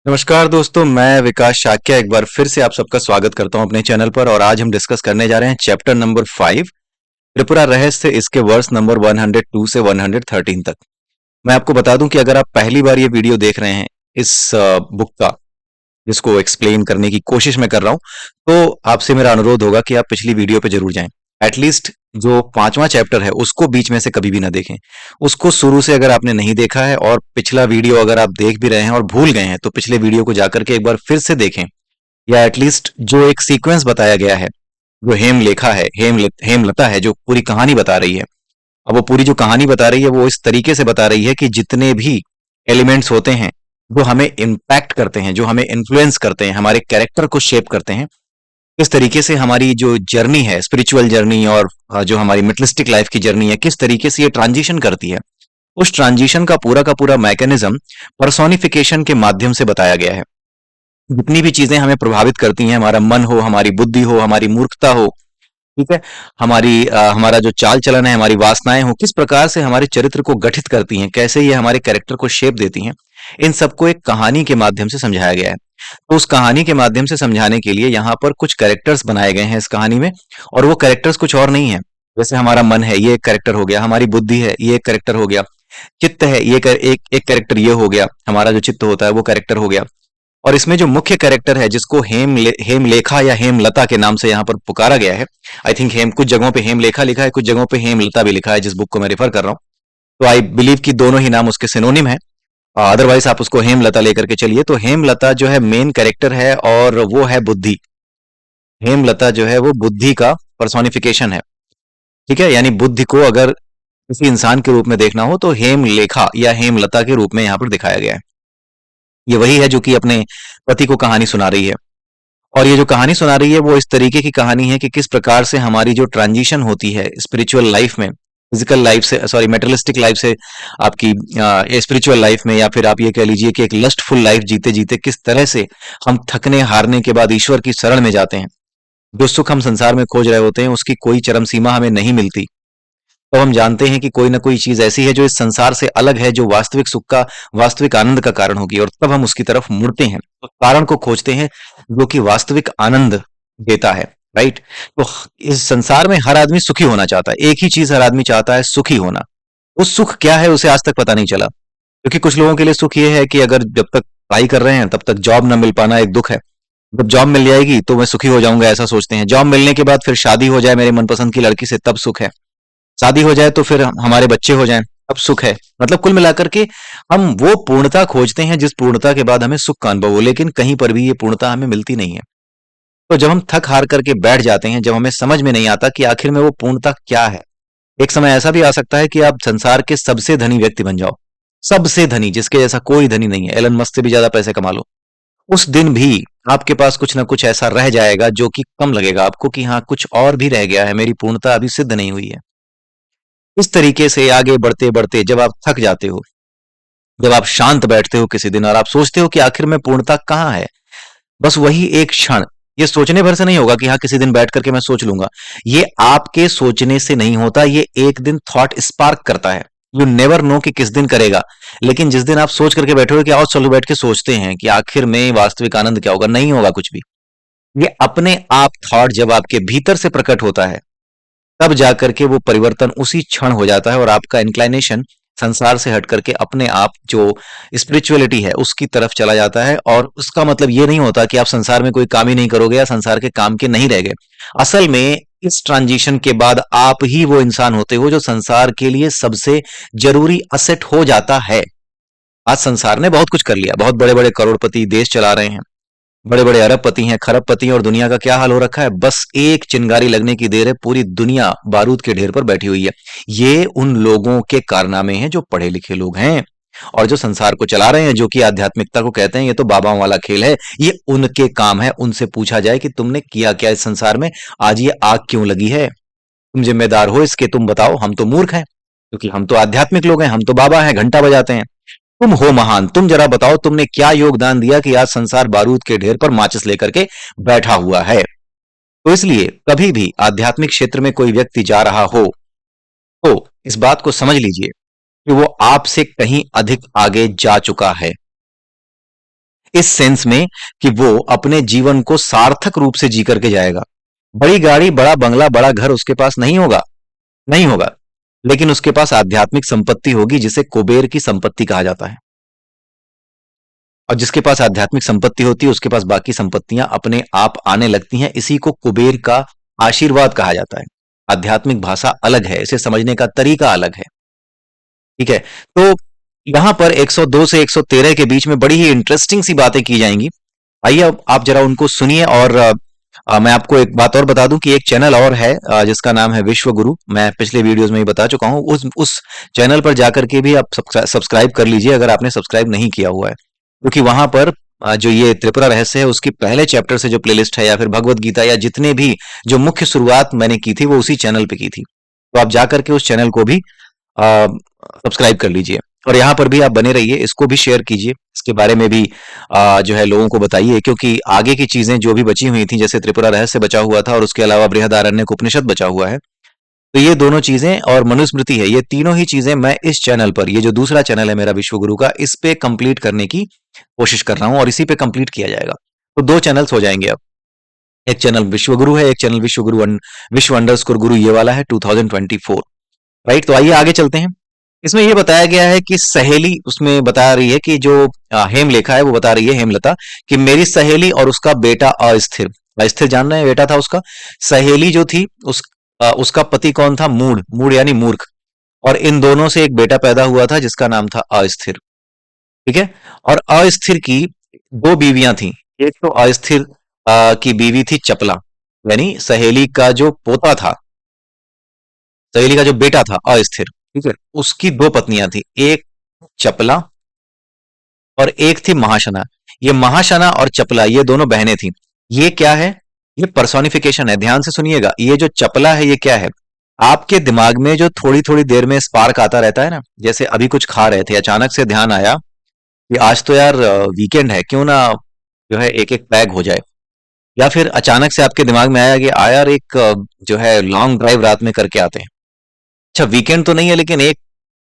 नमस्कार दोस्तों, मैं विकास शाक्य एक बार फिर से आप सबका स्वागत करता हूं अपने चैनल पर। और आज हम डिस्कस करने जा रहे हैं चैप्टर नंबर 5 त्रिपुरा रहस्य, इसके वर्स नंबर 102 से 113 तक। मैं आपको बता दूं कि अगर आप पहली बार ये वीडियो देख रहे हैं इस बुक का, जिसको एक्सप्लेन करने की कोशिश मैं कर रहा हूं, तो आपसे मेरा अनुरोध होगा कि आप पिछली वीडियो पे जरूर जाएं। एटलीस्ट जो 5वां चैप्टर है उसको बीच में से कभी भी ना देखें। उसको शुरू से अगर आपने नहीं देखा है और पिछला वीडियो अगर आप देख भी रहे हैं और भूल गए हैं, तो पिछले वीडियो को जाकर के एक बार फिर से देखें। या एटलीस्ट जो एक सीक्वेंस बताया गया है, जो हेमलेखा है, हेमलता है, जो पूरी कहानी बता रही है। अब वो पूरी जो कहानी बता रही है वो इस तरीके से बता रही है कि जितने भी एलिमेंट्स होते हैं जो हमें इम्पैक्ट करते हैं, जो हमें इन्फ्लुएंस करते हैं, हमारे कैरेक्टर को शेप करते हैं, किस तरीके से हमारी जो जर्नी है, स्पिरिचुअल जर्नी, और जो हमारी मेटलिस्टिक लाइफ की जर्नी है, किस तरीके से ये ट्रांजिशन करती है। उस ट्रांजिशन का पूरा मैकेनिज्म पर्सोनिफिकेशन के माध्यम से बताया गया है। जितनी भी चीजें हमें प्रभावित करती हैं, हमारा मन हो, हमारी बुद्धि हो, हमारी मूर्खता हो, ठीक है, हमारा जो चाल चलन है, हमारी वासनाएं हो, किस प्रकार से हमारे चरित्र को गठित करती हैं, कैसे ये हमारे कैरेक्टर को शेप देती हैं, इन सबको एक कहानी के माध्यम से समझाया गया है। तो उस कहानी के माध्यम से समझाने के लिए यहाँ पर कुछ कैरेक्टर्स बनाए गए हैं इस कहानी में। और वो कैरेक्टर्स कुछ और नहीं है। जैसे हमारा मन है, ये एक कैरेक्टर हो गया। हमारी बुद्धि है, ये एक कैरेक्टर हो गया। चित्त है, एक कैरेक्टर ये हो गया। हमारा जो चित्त होता है वो कैरेक्टर हो गया। और इसमें जो मुख्य कैरेक्टर है, जिसको हेमलेखा या हेमलता के नाम से यहाँ पर पुकारा गया है। आई थिंक हेम कुछ जगहों पे हेमलेखा लिखा है, कुछ जगहों पे हेमलता भी लिखा है, जिस बुक को मैं रेफर कर रहा हूँ। तो आई बिलीव कि दोनों ही नाम उसके सिनोनिम है। अदरवाइज आप उसको हेमलता लेकर के चलिए। तो हेमलता जो है मेन कैरेक्टर है, और वो है बुद्धि। हेमलता जो है वो बुद्धि का पर्सोनिफिकेशन है। ठीक है, यानी बुद्धि को अगर किसी इंसान के रूप में देखना हो तो हेमलेखा या हेमलता के रूप में यहाँ पर दिखाया गया है। ये वही है जो कि अपने पति को कहानी सुना रही है। और ये जो कहानी सुना रही है वो इस तरीके की कहानी है कि किस प्रकार से हमारी जो ट्रांजिशन होती है स्पिरिचुअल लाइफ में, फिजिकल लाइफ से, सॉरी, मेटलिस्टिक लाइफ से आपकी स्पिरिचुअल लाइफ में, या फिर आप ये कह लीजिए कि एक लस्टफुल लाइफ जीते जीते किस तरह से हम थकने हारने के बाद ईश्वर की शरण में जाते हैं। जो सुख हम संसार में खोज रहे होते हैं उसकी कोई चरम सीमा हमें नहीं मिलती। तो हम जानते हैं कि कोई ना कोई चीज ऐसी है जो इस संसार से अलग है, जो वास्तविक सुख का, वास्तविक आनंद का कारण होगी, और तब हम उसकी तरफ मुड़ते हैं, तो कारण को खोजते हैं जो कि वास्तविक आनंद देता है। राइट। तो इस संसार में हर आदमी सुखी होना चाहता है। एक ही चीज हर आदमी चाहता है, सुखी होना। उस सुख क्या है उसे आज तक पता नहीं चला। क्योंकि कुछ लोगों के लिए सुख ये है कि अगर जब तक पढ़ाई कर रहे हैं तब तक जॉब न मिल पाना एक दुख है। जब जॉब मिल जाएगी तो मैं सुखी हो जाऊंगा, ऐसा सोचते हैं। जॉब मिलने के बाद फिर शादी हो जाए मेरे मनपसंद की लड़की से, तब सुख है। शादी हो जाए तो फिर हमारे बच्चे हो जाएं, अब सुख है। मतलब कुल मिलाकर के हम वो पूर्णता खोजते हैं जिस पूर्णता के बाद हमें सुख का अनुभव हो, लेकिन कहीं पर भी ये पूर्णता हमें मिलती नहीं है। तो जब हम थक हार करके बैठ जाते हैं, जब हमें समझ में नहीं आता कि आखिर में वो पूर्णता क्या है, एक समय ऐसा भी आ सकता है कि आप संसार के सबसे धनी व्यक्ति बन जाओ। सबसे धनी, जिसके जैसा कोई धनी नहीं है, एलन मस्क से भी ज्यादा पैसे कमा लो। उस दिन भी आपके पास कुछ ना कुछ ऐसा रह जाएगा जो कि कम लगेगा आपको, कि हाँ कुछ और भी रह गया है, मेरी पूर्णता अभी सिद्ध नहीं हुई है। इस तरीके से आगे बढ़ते बढ़ते जब आप थक जाते हो, जब आप शांत बैठते हो किसी दिन और आप सोचते हो कि आखिर में पूर्णता कहाँ है, बस वही एक क्षण, ये सोचने भर से नहीं होगा कि हाँ किसी दिन बैठ करके मैं सोच लूंगा। ये आपके सोचने से नहीं होता, ये एक दिन थॉट स्पार्क करता है। यू नेवर नो कि किस दिन करेगा, लेकिन जिस दिन आप सोच करके बैठोगे कि आओ चलो बैठ के सोचते हैं कि आखिर में वास्तविक आनंद क्या होगा, नहीं होगा कुछ भी। ये अपने आप थॉट जब आपके भीतर से प्रकट होता है, तब जाकर के वो परिवर्तन उसी क्षण हो जाता है, और आपका इंक्लाइनेशन संसार से हट करके अपने आप जो स्पिरिचुअलिटी है उसकी तरफ चला जाता है। और उसका मतलब ये नहीं होता कि आप संसार में कोई काम ही नहीं करोगे या संसार के काम के नहीं रह गए। असल में इस ट्रांजिशन के बाद आप ही वो इंसान होते हो जो संसार के लिए सबसे जरूरी असेट हो जाता है। आज संसार ने बहुत कुछ कर लिया, बहुत बड़े बड़े करोड़पति देश चला रहे हैं, बड़े बड़े अरबपति हैं, खरबपति हैं, और दुनिया का क्या हाल हो रखा है, बस एक चिंगारी लगने की देर है, पूरी दुनिया बारूद के ढेर पर बैठी हुई है। ये उन लोगों के कारनामे हैं जो पढ़े लिखे लोग हैं और जो संसार को चला रहे हैं, जो कि आध्यात्मिकता को कहते हैं ये तो बाबाओं वाला खेल है। ये उनके काम है। उनसे पूछा जाए कि तुमने किया क्या इस संसार में, आज ये आग क्यों लगी है, तुम जिम्मेदार हो इसके, तुम बताओ। हम तो मूर्ख हैं, क्योंकि हम तो आध्यात्मिक लोग हैं, हम तो बाबा हैं, घंटा बजाते हैं। तुम हो महान, तुम जरा बताओ तुमने क्या योगदान दिया कि आज संसार बारूद के ढेर पर माचिस लेकर के बैठा हुआ है। तो इसलिए कभी भी आध्यात्मिक क्षेत्र में कोई व्यक्ति जा रहा हो तो इस बात को समझ लीजिए कि वो आपसे कहीं अधिक आगे जा चुका है। इस सेंस में कि वो अपने जीवन को सार्थक रूप से जी करके जाएगा। बड़ी गाड़ी, बड़ा बंगला, बड़ा घर उसके पास नहीं होगा, नहीं होगा, लेकिन उसके पास आध्यात्मिक संपत्ति होगी जिसे कुबेर की संपत्ति कहा जाता है। और जिसके पास आध्यात्मिक संपत्ति होती है उसके पास बाकी संपत्तियां अपने आप आने लगती हैं। इसी को कुबेर का आशीर्वाद कहा जाता है। आध्यात्मिक भाषा अलग है, इसे समझने का तरीका अलग है। ठीक है, तो यहां पर 102 से 113 के बीच में बड़ी ही इंटरेस्टिंग सी बातें की जाएंगी। आइए अब आप जरा उनको सुनिए। और मैं आपको एक बात और बता दूं कि एक चैनल और है जिसका नाम है विश्व गुरु। मैं पिछले वीडियोस में ही बता चुका हूं, उस चैनल पर जाकर के भी आप सब्सक्राइब कर लीजिए अगर आपने सब्सक्राइब नहीं किया हुआ है, क्योंकि वहां पर जो ये त्रिपुरा रहस्य है उसकी पहले चैप्टर से जो प्लेलिस्ट है, या फिर भगवत गीता, या जितने भी जो मुख्य शुरुआत मैंने की थी वो उसी चैनल पे की थी। तो आप जाकर के उस चैनल को भी सब्सक्राइब कर लीजिए, और यहाँ पर भी आप बने रहिए, इसको भी शेयर कीजिए, इसके बारे में भी जो है लोगों को बताइए, क्योंकि आगे की चीजें जो भी बची हुई थी, जैसे त्रिपुरा रहस्य बचा हुआ था और उसके अलावा बृहदारण्यक उपनिषद बचा हुआ है, तो ये दोनों चीजें और मनुस्मृति है, ये तीनों ही चीजें मैं इस चैनल पर, ये जो दूसरा चैनल है मेरा विश्व गुरु का, इस पे कंप्लीट करने की कोशिश कर रहा हूं और इसी पे कंप्लीट किया जाएगा। तो 2 चैनल्स हो जाएंगे अब। एक चैनल विश्व गुरु है, एक चैनल विश्व गुरु विश्व अंडरस्कोर गुरु, ये वाला है 2024। राइट, तो आइए आगे चलते हैं। इसमें यह बताया गया है कि सहेली, उसमें बता रही है कि जो हेम लेखा है वो बता रही है, हेमलता, कि मेरी सहेली और उसका बेटा अस्थिर, अस्थिर जान रहे हैं, बेटा था उसका। सहेली जो थी उसका पति कौन था? मूढ़, मूढ़ यानी मूर्ख। और इन दोनों से एक बेटा पैदा हुआ था जिसका नाम था अस्थिर। ठीक है, और अस्थिर की 2 बीवियां थी। एक तो अस्थिर की बीवी थी चपला, यानी सहेली का जो पोता था, सहेली का जो बेटा था अस्थिर, ठीक है, उसकी 2 पत्नियां थी, एक चपला और एक थी महाशना। ये महाशना और चपला ये दोनों बहनें थी। ये क्या है? ये पर्सोनिफिकेशन है, ध्यान से सुनिएगा। ये जो चपला है ये क्या है? आपके दिमाग में जो थोड़ी थोड़ी देर में स्पार्क आता रहता है ना, जैसे अभी कुछ खा रहे थे, अचानक से ध्यान आया कि आज तो यार वीकेंड है, क्यों ना जो है एक एक पैग हो जाए। या फिर अचानक से आपके दिमाग में आया कि यार एक जो है लॉन्ग ड्राइव रात में करके आते हैं। अच्छा, वीकेंड तो नहीं है लेकिन एक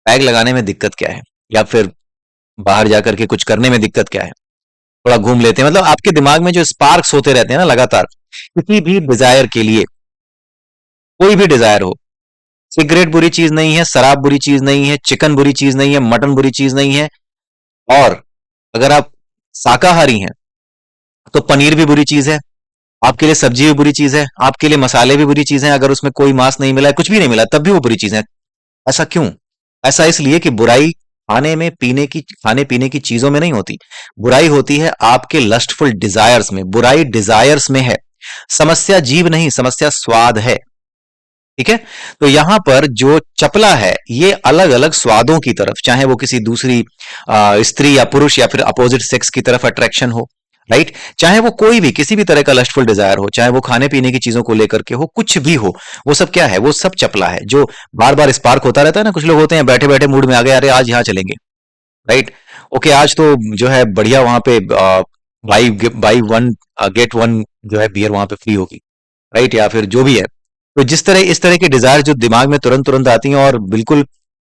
पैग लगाने में दिक्कत क्या है, या फिर बाहर जाकर के कुछ करने में दिक्कत क्या है, थोड़ा घूम लेते हैं। मतलब आपके दिमाग में जो स्पार्क्स होते रहते हैं ना लगातार, किसी भी डिजायर के लिए, कोई भी डिजायर हो, सिगरेट बुरी चीज नहीं है, शराब बुरी चीज नहीं है, चिकन बुरी चीज नहीं है, मटन बुरी चीज नहीं है, और अगर आप शाकाहारी हैं तो पनीर भी बुरी चीज है, आपके लिए सब्जी भी बुरी चीज है, आपके लिए मसाले भी बुरी चीज है, अगर उसमें कोई मांस नहीं मिला है, कुछ भी नहीं मिला तब भी वो बुरी चीज है। ऐसा क्यों? ऐसा इसलिए कि बुराई खाने पीने की चीजों में नहीं होती। बुराई होती है आपके लस्टफुल डिजायर्स में। बुराई डिजायर्स में है। समस्या जीव नहीं, समस्या स्वाद है। ठीक है, तो यहां पर जो चपला है ये अलग अलग स्वादों की तरफ, चाहे वो किसी दूसरी स्त्री या पुरुष या फिर अपोजिट सेक्स की तरफ अट्रैक्शन हो, राइट, चाहे वो कोई भी किसी भी तरह का लस्टफुल डिजायर हो, चाहे वो खाने पीने की चीजों को लेकर के हो, कुछ भी हो, वो सब क्या है? वो सब चपला है, जो बार बार स्पार्क होता रहता है ना। कुछ लोग होते हैं बैठे बैठे मूड में आ गए, अरे आज यहाँ चलेंगे, राइट, ओके, आज तो जो है बढ़िया वहां पे by by one get one जो है बियर वहां पे फ्री होगी, राइट, या फिर जो भी है। तो जिस तरह इस तरह की डिजायर जो दिमाग में तुरंत तुरंत आती हैं और बिल्कुल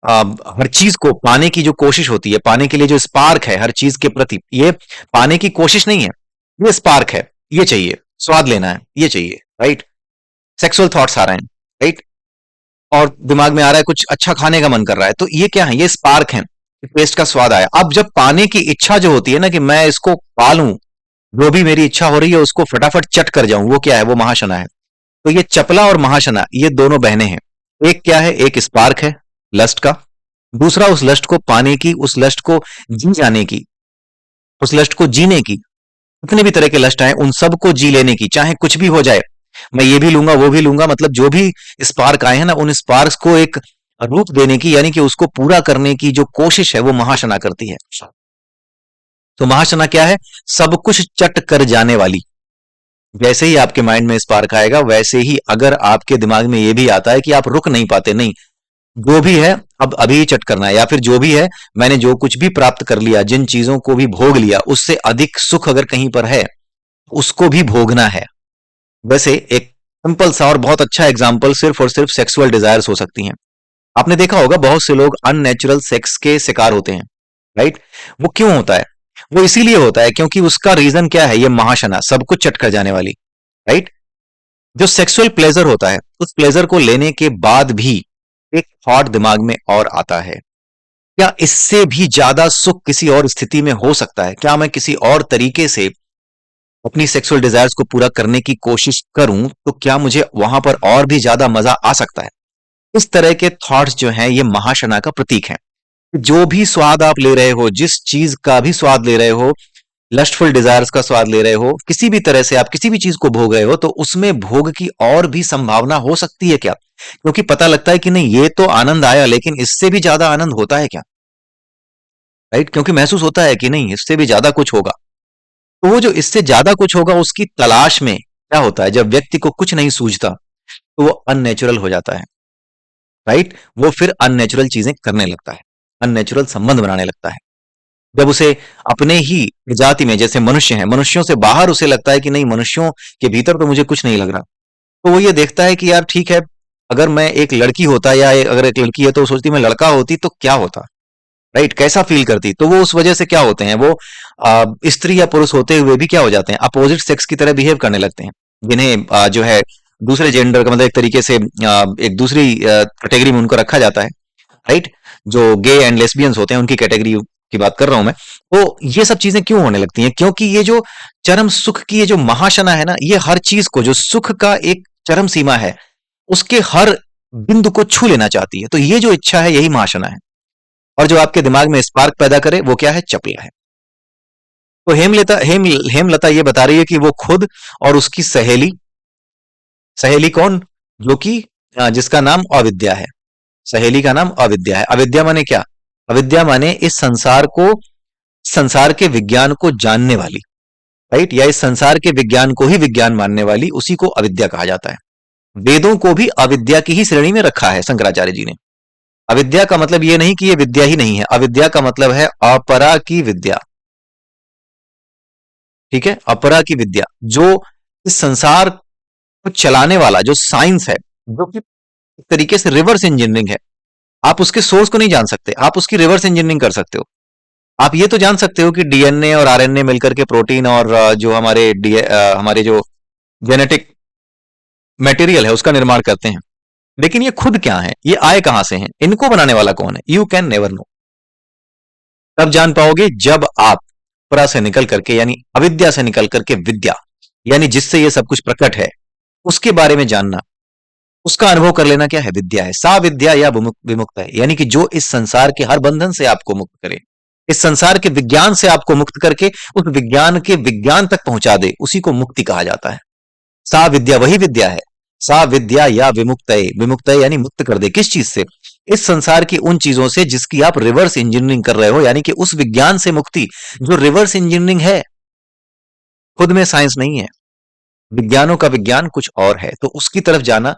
हर चीज को पाने की जो कोशिश होती है, पाने के लिए जो स्पार्क है हर चीज के प्रति, ये पाने की कोशिश नहीं है, ये स्पार्क है, ये चाहिए, स्वाद लेना है, ये चाहिए, राइट, सेक्सुअल थॉट्स आ रहे हैं, राइट, और दिमाग में आ रहा है कुछ अच्छा खाने का मन कर रहा है, तो ये क्या है? ये स्पार्क है, टेस्ट का स्वाद आया। अब जब पाने की इच्छा जो होती है ना, कि मैं इसको पालूं, जो भी मेरी इच्छा हो रही है उसको फटाफट चट कर जाऊं, वो क्या है? वो महाशना है। तो ये चपला और महाशना ये दोनों बहनें हैं। एक क्या है? एक स्पार्क है लस्ट का, दूसरा उस लस्ट को पाने की, उस लस्ट को जी जाने की, उस लस्ट को जीने की। जितने भी तरह के लस्ट आए उन सबको जी लेने की, चाहे कुछ भी हो जाए, मैं ये भी लूंगा वो भी लूंगा, मतलब जो भी स्पार्क आए हैं ना, उन स्पार्क्स को एक रूप देने की, यानी कि उसको पूरा करने की जो कोशिश है वो महाशना करती है। तो महाशना क्या है? सब कुछ चट कर जाने वाली। जैसे ही आपके माइंड में स्पार्क आएगा, वैसे ही अगर आपके दिमाग में ये भी आता है कि आप रुक नहीं पाते, नहीं, जो भी है अब अभी ही चट करना है, या फिर जो भी है मैंने जो कुछ भी प्राप्त कर लिया, जिन चीजों को भी भोग लिया, उससे अधिक सुख अगर कहीं पर है उसको भी भोगना है। वैसे एक सिंपल सा और बहुत अच्छा एग्जाम्पल सिर्फ और सिर्फ सेक्सुअल डिजायर्स हो सकती हैं। आपने देखा होगा बहुत से लोग अननेचुरल सेक्स के शिकार होते हैं, राइट। वो क्यों होता है? वो इसीलिए होता है क्योंकि उसका रीजन क्या है, ये महाशना, सब कुछ चट कर जाने वाली, राइट। जो सेक्सुअल प्लेजर होता है, उस प्लेजर को लेने के बाद भी एक थॉट दिमाग में और आता है, क्या इससे भी ज्यादा सुख किसी और स्थिति में हो सकता है? क्या मैं किसी और तरीके से अपनी सेक्सुअल डिजायर्स को पूरा करने की कोशिश करूं तो क्या मुझे वहां पर और भी ज्यादा मजा आ सकता है? इस तरह के थॉट्स जो हैं, ये महाशना का प्रतीक है। जो भी स्वाद आप ले रहे हो, जिस चीज का भी स्वाद ले रहे हो, लस्टफुल डिजायर्स का स्वाद ले रहे हो, किसी भी तरह से आप किसी भी चीज को भोग रहे हो, तो उसमें भोग की और भी संभावना हो सकती है क्या? क्योंकि पता लगता है कि नहीं, ये तो आनंद आया, लेकिन इससे भी ज्यादा आनंद होता है क्या, राइट? क्योंकि महसूस होता है कि नहीं, इससे भी ज्यादा कुछ होगा। तो वो जो इससे ज्यादा कुछ होगा, उसकी तलाश में क्या होता है, जब व्यक्ति को कुछ नहीं सूझता तो वो अननेचुरल हो जाता है, राइट। वो फिर अननेचुरल चीजें करने लगता है, अननेचुरल संबंध बनाने लगता है। जब उसे अपने ही जाति में, जैसे मनुष्य हैं, मनुष्यों से बाहर उसे लगता है कि नहीं, मनुष्यों के भीतर तो मुझे कुछ नहीं लग रहा, तो वो ये देखता है कि यार ठीक है, अगर मैं एक लड़की होता या अगर एक लड़की है तो सोचती मैं लड़का होती तो क्या होता, राइट, कैसा फील करती। तो वो उस वजह से क्या होते हैं, वो स्त्री या पुरुष होते हुए भी क्या हो जाते हैं, अपोजिट सेक्स की तरह बिहेव करने लगते हैं, जिन्हें जो है दूसरे जेंडर का मतलब एक तरीके से एक दूसरी कैटेगरी में उनको रखा जाता है, राइट। जो गे एंड लेस्बियंस होते हैं उनकी कैटेगरी की बात कर रहा हूं मैं। तो ये सब चीजें क्यों होने लगती हैं? क्योंकि ये जो चरम सुख की ये जो महाशना है ना, ये हर चीज को, जो सुख का एक चरम सीमा है, उसके हर बिंदु को छू लेना चाहती है। तो ये जो इच्छा है, यही महाशना है। और जो आपके दिमाग में स्पार्क पैदा करे, वो क्या है, चपला है। तो हेमलता ये बता रही है कि वो खुद और उसकी सहेली, सहेली कौन, जो कि जिसका नाम अविद्या है, सहेली का नाम अविद्या है। अविद्या माने क्या? अविद्या माने इस संसार को, संसार के विज्ञान को जानने वाली, राइट, या इस संसार के विज्ञान को ही विज्ञान मानने वाली, उसी को अविद्या कहा जाता है। वेदों को भी अविद्या की ही श्रेणी में रखा है शंकराचार्य जी ने। अविद्या का मतलब ये नहीं कि ये विद्या ही नहीं है, अविद्या का मतलब है अपरा की विद्या, ठीक है, अपरा की विद्या, जो इस संसार को चलाने वाला जो साइंस है, जो कि एक तरीके से रिवर्स इंजीनियरिंग है। आप उसके सोर्स को नहीं जान सकते, आप उसकी रिवर्स इंजीनियरिंग कर सकते हो। आप ये तो जान सकते हो कि डीएनए और आरएनए मिलकर के प्रोटीन और जो हमारे जो जेनेटिक मटेरियल है उसका निर्माण करते हैं, लेकिन ये खुद क्या है, ये आए कहां से हैं, इनको बनाने वाला कौन है, यू कैन नेवर नो। तब जान पाओगे जब आप परा से निकल करके, यानी अविद्या से निकल करके विद्या, यानी जिससे ये सब कुछ प्रकट है, उसके बारे में जानना, उसका अनुभव कर लेना, क्या है, विद्या है। सा विद्या या विमुक्त है, यानी कि जो इस संसार के हर बंधन से आपको मुक्त करे, इस संसार के विज्ञान से आपको मुक्त करके उस विज्ञान के विज्ञान तक पहुंचा दे, उसी को मुक्ति कहा जाता है। सा विद्या वही विद्या है। सा विद्या या विमुक्त, विमुक्त यानी मुक्त कर दे, किस चीज से, इस संसार की उन चीजों से जिसकी आप रिवर्स इंजीनियरिंग कर रहे हो, यानी कि उस विज्ञान से मुक्ति जो रिवर्स इंजीनियरिंग है, खुद में साइंस नहीं है, विज्ञानों का विज्ञान कुछ और है, तो उसकी तरफ जाना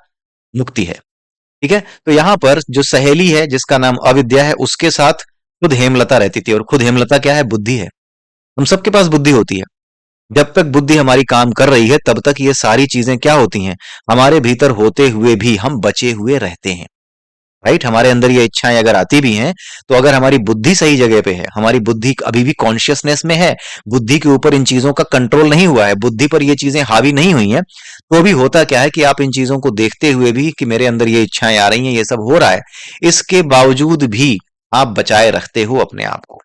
मुक्ति है, ठीक है। तो यहां पर जो सहेली है जिसका नाम अविद्या है, उसके साथ खुद हेमलता रहती थी, और खुद हेमलता क्या है, बुद्धि है। हम सबके पास बुद्धि होती है, जब तक बुद्धि हमारी काम कर रही है तब तक ये सारी चीजें क्या होती हैं, हमारे भीतर होते हुए भी हम बचे हुए रहते हैं, राइट। हमारे अंदर ये इच्छाएं अगर आती भी हैं, तो अगर हमारी बुद्धि सही जगह पे है, हमारी बुद्धि अभी भी कॉन्शियसनेस में है, बुद्धि के ऊपर इन चीजों का कंट्रोल नहीं हुआ है, बुद्धि पर ये चीजें हावी नहीं हुई हैं, तो भी होता क्या है कि आप इन चीजों को देखते हुए भी कि मेरे अंदर ये इच्छाएं आ रही हैं, ये सब हो रहा है, इसके बावजूद भी आप बचाए रखते हो अपने आप को,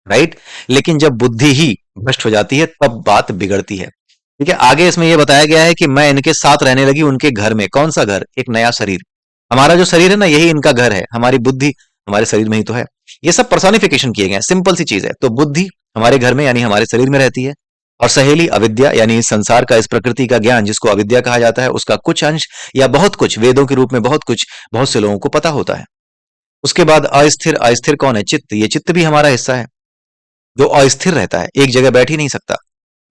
राइट। लेकिन जब बुद्धि ही भ्रष्ट हो जाती है तब बात बिगड़ती है, ठीक है। आगे इसमें यह बताया गया है कि मैं इनके साथ रहने लगी उनके घर में। कौन सा घर? एक नया शरीर। हमारा जो शरीर है ना, यही इनका घर है, हमारी बुद्धि हमारे शरीर में ही तो है। ये सब पर्सोनिफिकेशन किए गए, सिंपल सी चीज है। तो बुद्धि हमारे घर में यानी हमारे शरीर में रहती है, और सहेली अविद्या यानी इस संसार का, इस प्रकृति का ज्ञान जिसको अविद्या कहा जाता है, उसका कुछ अंश या बहुत कुछ, वेदों के रूप में बहुत कुछ बहुत से लोगों को पता होता है। उसके बाद अस्थिर। अस्थिर कौन है? चित्त। ये चित्त भी हमारा हिस्सा है, जो अस्थिर रहता है, एक जगह बैठ ही नहीं सकता।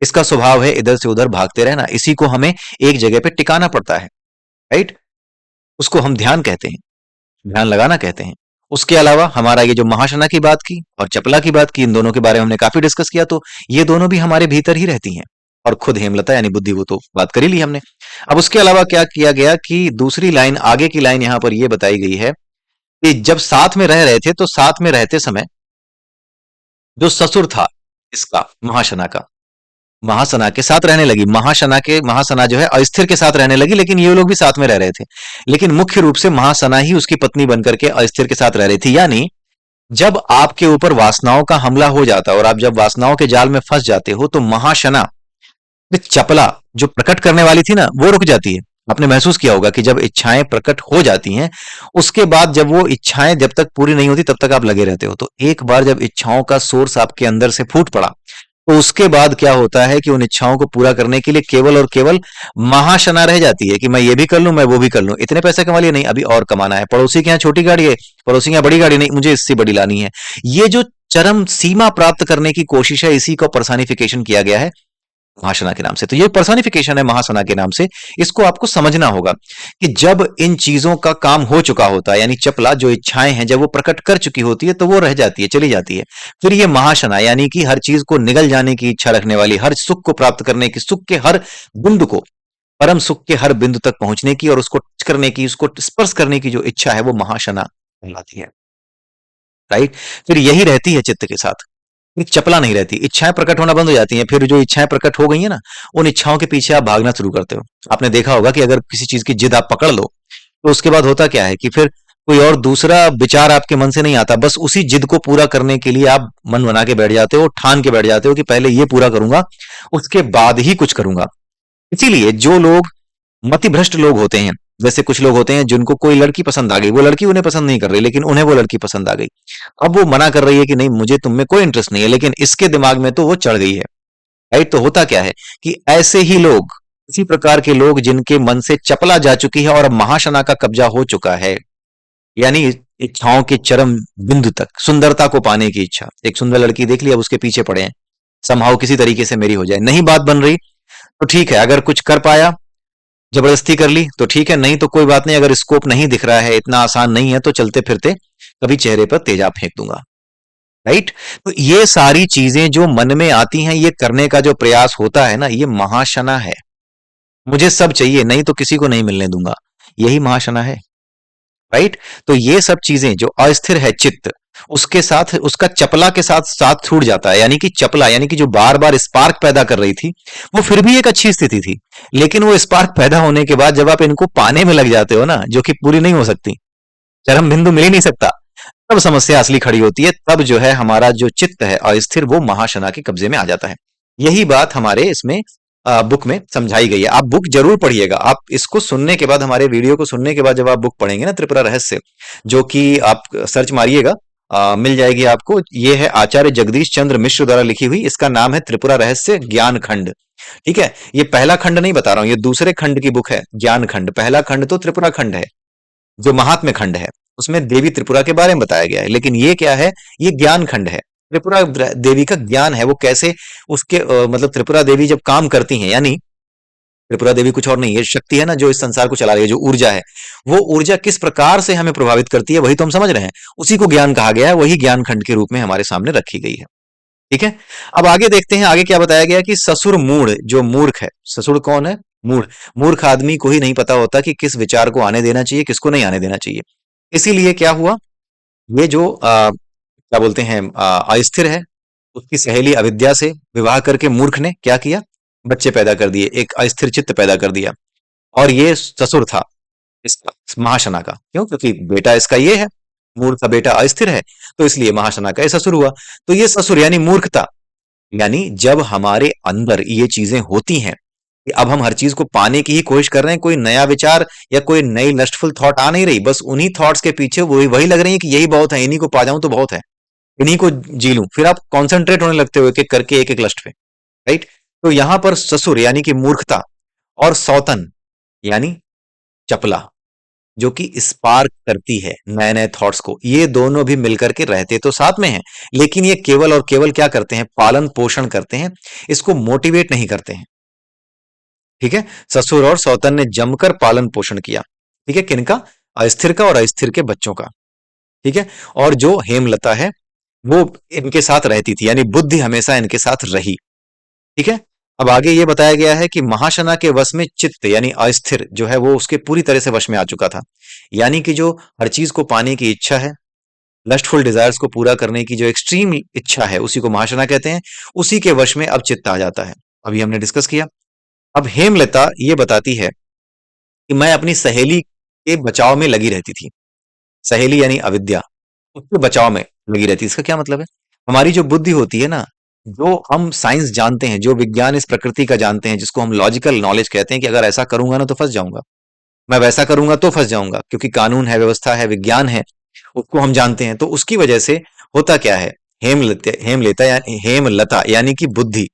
इसका स्वभाव है इधर से उधर भागते रहना, इसी को हमें एक जगह पे टिकाना पड़ता है, राइट। उसको हम ध्यान कहते हैं, ध्यान लगाना कहते हैं। उसके अलावा हमारा ये जो महाशना की बात की और चपला की बात की, इन दोनों के बारे में हमने काफी डिस्कस किया, तो ये दोनों भी हमारे भीतर ही रहती हैं। और खुद हेमलता यानी बुद्धि, वो तो बात कर ही ली हमने। अब उसके अलावा क्या किया गया कि दूसरी लाइन, आगे की लाइन यहां पर यह बताई गई है कि जब साथ में रह रहे थे, तो साथ में रहते समय जो ससुर था, इसका, महाशना का, महासना के साथ रहने लगी। महासना जो है अस्थिर के साथ रहने लगी, लेकिन ये लोग भी साथ में रह रहे थे। लेकिन मुख्य रूप से महासना ही उसकी पत्नी बनकर के अस्थिर के साथ रह रही थी। यानी जब आपके ऊपर वासनाओं का हमला हो जाता है और आप जब वासनाओं के जाल में फंस जाते हो, तो महाशना, चपला जो प्रकट करने वाली थी ना, वो रुक जाती है। आपने महसूस किया होगा कि जब इच्छाएं प्रकट हो जाती हैं, उसके बाद जब वो इच्छाएं जब तक पूरी नहीं होती तब तक आप लगे रहते हो। तो एक बार जब इच्छाओं का सोर्स आपके अंदर से फूट पड़ा, तो उसके बाद क्या होता है कि उन इच्छाओं को पूरा करने के लिए केवल और केवल महाशना रह जाती है कि मैं ये भी कर लूं, मैं वो भी कर लूं। इतने पैसे कमा लिए, नहीं अभी और कमाना है। पड़ोसी के यहाँ छोटी गाड़ी है, पड़ोसी के यहाँ बड़ी गाड़ी, नहीं मुझे इससे बड़ी लानी है। ये जो चरम सीमा प्राप्त करने की कोशिश है, इसी को पर्सनिफिकेशन किया गया है महासना के नाम से। तो ये पर्सनिफिकेशन है महासना के नाम से। इसको आपको समझना होगा कि जब इन चीजों का काम हो चुका होता है, यानी चपला जो इच्छाएं हैं जब वो प्रकट कर चुकी होती है, तो वो रह जाती है, चली जाती है। फिर ये महासना, यानी कि हर चीज को निगल जाने की इच्छा रखने वाली, हर सुख को प्राप्त करने की, सुख के हर बिंदु को, परम सुख के हर बिंदु तक पहुंचने की और उसको टच करने की, उसको स्पर्श करने की जो इच्छा है, वो महासना कहलाती है। राइट। फिर यही रहती है चित्त के साथ, चपला नहीं रहती। इच्छाएं प्रकट होना बंद हो जाती हैं। फिर जो इच्छाएं प्रकट हो गई है ना, उन इच्छाओं के पीछे आप भागना शुरू करते हो। आपने देखा होगा कि अगर किसी चीज की जिद आप पकड़ लो, तो उसके बाद होता क्या है कि फिर कोई और दूसरा विचार आपके मन से नहीं आता, बस उसी जिद को पूरा करने के लिए आप मन बना के बैठ जाते हो, ठान के बैठ जाते हो कि पहले ये पूरा करूंगा, उसके बाद ही कुछ करूंगा। इसीलिए जो लोग मतिभ्रष्ट लोग होते हैं, जैसे कुछ लोग होते हैं जिनको कोई लड़की पसंद आ गई, वो लड़की उन्हें पसंद नहीं कर रही, लेकिन उन्हें वो लड़की पसंद आ गई। अब वो मना कर रही है कि नहीं मुझे तुम में कोई इंटरेस्ट नहीं है, लेकिन इसके दिमाग में तो वो चढ़ गई है। राइट। तो होता क्या है कि ऐसे ही लोग, इसी प्रकार के लोग जिनके मन से चपला जा चुकी है और अब महाशना का कब्जा हो चुका है, यानी इच्छाओं के चरम बिंदु तक, सुंदरता को पाने की इच्छा, एक सुंदर लड़की देख ली, अब उसके पीछे पड़े हैं, समहाउ किसी तरीके से मेरी हो जाए। नहीं बात बन रही तो ठीक है, अगर कुछ कर पाया, जबरदस्ती कर ली तो ठीक है, नहीं तो कोई बात नहीं। अगर स्कोप नहीं दिख रहा है, इतना आसान नहीं है, तो चलते फिरते कभी चेहरे पर तेजाब फेंक दूंगा। राइट। तो ये सारी चीजें जो मन में आती हैं, ये करने का जो प्रयास होता है ना, ये महाशना है। मुझे सब चाहिए, नहीं तो किसी को नहीं मिलने दूंगा, यही महाशना है। राइट। तो ये सब चीजें जो अस्थिर है चित्त, उसके साथ, उसका चपला के साथ साथ छूट जाता है। यानी कि चपला, यानी कि जो बार बार स्पार्क पैदा कर रही थी, वो फिर भी एक अच्छी स्थिति थी, लेकिन वो स्पार्क पैदा होने के बाद जब आप इनको पाने में लग जाते हो ना, जो कि पूरी नहीं हो सकती, चरम बिंदु मिल ही नहीं सकता, तब समस्या असली खड़ी होती है। तब जो है हमारा जो चित्त है अस्थिर, वो महाशना के कब्जे में आ जाता है। यही बात हमारे इसमें बुक में समझाई गई है। आप बुक जरूर पढ़िएगा। आप इसको सुनने के बाद, हमारे वीडियो को सुनने के बाद जब आप बुक पढ़ेंगे ना, त्रिपुरा रहस्य, जो कि आप सर्च मारिएगा, मिल जाएगी आपको। ये है आचार्य जगदीश चंद्र मिश्र द्वारा लिखी हुई, इसका नाम है त्रिपुरा रहस्य ज्ञान खंड। ठीक है। ये पहला खंड नहीं बता रहा हूं, ये दूसरे खंड की बुक है, ज्ञान खंड। पहला खंड तो त्रिपुरा खंड है, जो महात्म्य खंड है, उसमें देवी त्रिपुरा के बारे में बताया गया है। लेकिन ये क्या है, ये ज्ञान खंड है। त्रिपुरा देवी का ज्ञान है, वो कैसे उसके मतलब त्रिपुरा देवी जब काम करती हैं, यानी त्रिपुरा देवी कुछ और नहीं, ये शक्ति है ना जो इस संसार को चला रही है, जो ऊर्जा है, वो ऊर्जा किस प्रकार से हमें प्रभावित करती है, वही तो हम समझ रहे हैं। उसी को ज्ञान कहा गया है, वही ज्ञान खंड के रूप में हमारे सामने रखी गई है। ठीक है। अब आगे देखते हैं, आगे क्या बताया गया कि ससुर मूढ़, जो मूर्ख है, ससुर कौन है, मूढ़। मूर्ख आदमी को ही नहीं पता होता कि किस विचार को आने देना चाहिए, किसको नहीं आने देना चाहिए। इसीलिए क्या हुआ, ये जो क्या बोलते हैं अस्थिर है, उसकी सहेली अविद्या से विवाह करके मूर्ख ने क्या किया, बच्चे पैदा कर दिए, एक अस्थिर चित्त पैदा कर दिया। और ये ससुर था इसका, महाशना का। क्यों? क्योंकि बेटा इसका ये है, मूर्ख का बेटा अस्थिर है, तो इसलिए महाशना का ये ससुर हुआ। तो ये ससुर यानी मूर्खता, यानी जब हमारे अंदर ये चीजें होती हैं कि अब हम हर चीज को पाने की ही कोशिश कर रहे हैं, कोई नया विचार या कोई नई लस्टफुल थॉट आ नहीं रही, बस उन्हीं थॉट्स के पीछे वही वही लग रही है कि यही बहुत है, इन्हीं को पा जाऊं तो बहुत है, इन्हीं को जी लूं, फिर आप कॉन्सेंट्रेट होने लगते हो एक एक करके, एक एक लस्ट पे। राइट। तो यहां पर ससुर यानी कि मूर्खता, और सौतन यानी चपला, जो कि स्पार्क करती है नए नए थॉट्स को, ये दोनों भी मिलकर के रहते तो साथ में हैं, लेकिन ये केवल और केवल क्या करते हैं, पालन पोषण करते हैं, इसको मोटिवेट नहीं करते हैं। ठीक है। ससुर और सौतन ने जमकर पालन पोषण किया। ठीक है। किनका, अस्थिर का और अस्थिर के बच्चों का। ठीक है। और जो हेमलता है, वो इनके साथ रहती थी, यानी बुद्धि हमेशा इनके साथ रही। ठीक है। अब आगे ये बताया गया है कि महाशना के वश में चित्त यानी अस्थिर जो है, वो उसके पूरी तरह से वश में आ चुका था। यानी कि जो हर चीज को पाने की इच्छा है, लस्टफुल डिजायर्स को पूरा करने की जो एक्सट्रीम इच्छा है उसी को महाशना कहते हैं। उसी के वश में अब चित्त आ जाता है। अभी हमने डिस्कस किया। अब हेमलता ये बताती है कि मैं अपनी सहेली के बचाव में लगी रहती थी। सहेली यानी अविद्या, उसके बचाव में लगी रहती है। इसका क्या मतलब है? हमारी जो बुद्धि होती है ना, जो हम साइंस जानते हैं, जो विज्ञान इस प्रकृति का जानते हैं, जिसको हम लॉजिकल नॉलेज कहते हैं कि अगर ऐसा करूंगा ना तो फंस जाऊंगा, मैं वैसा करूंगा तो फंस जाऊंगा, क्योंकि कानून है, व्यवस्था है, विज्ञान है, उसको हम जानते हैं। तो उसकी वजह से होता क्या है, हेमलता यानी कि बुद्धि,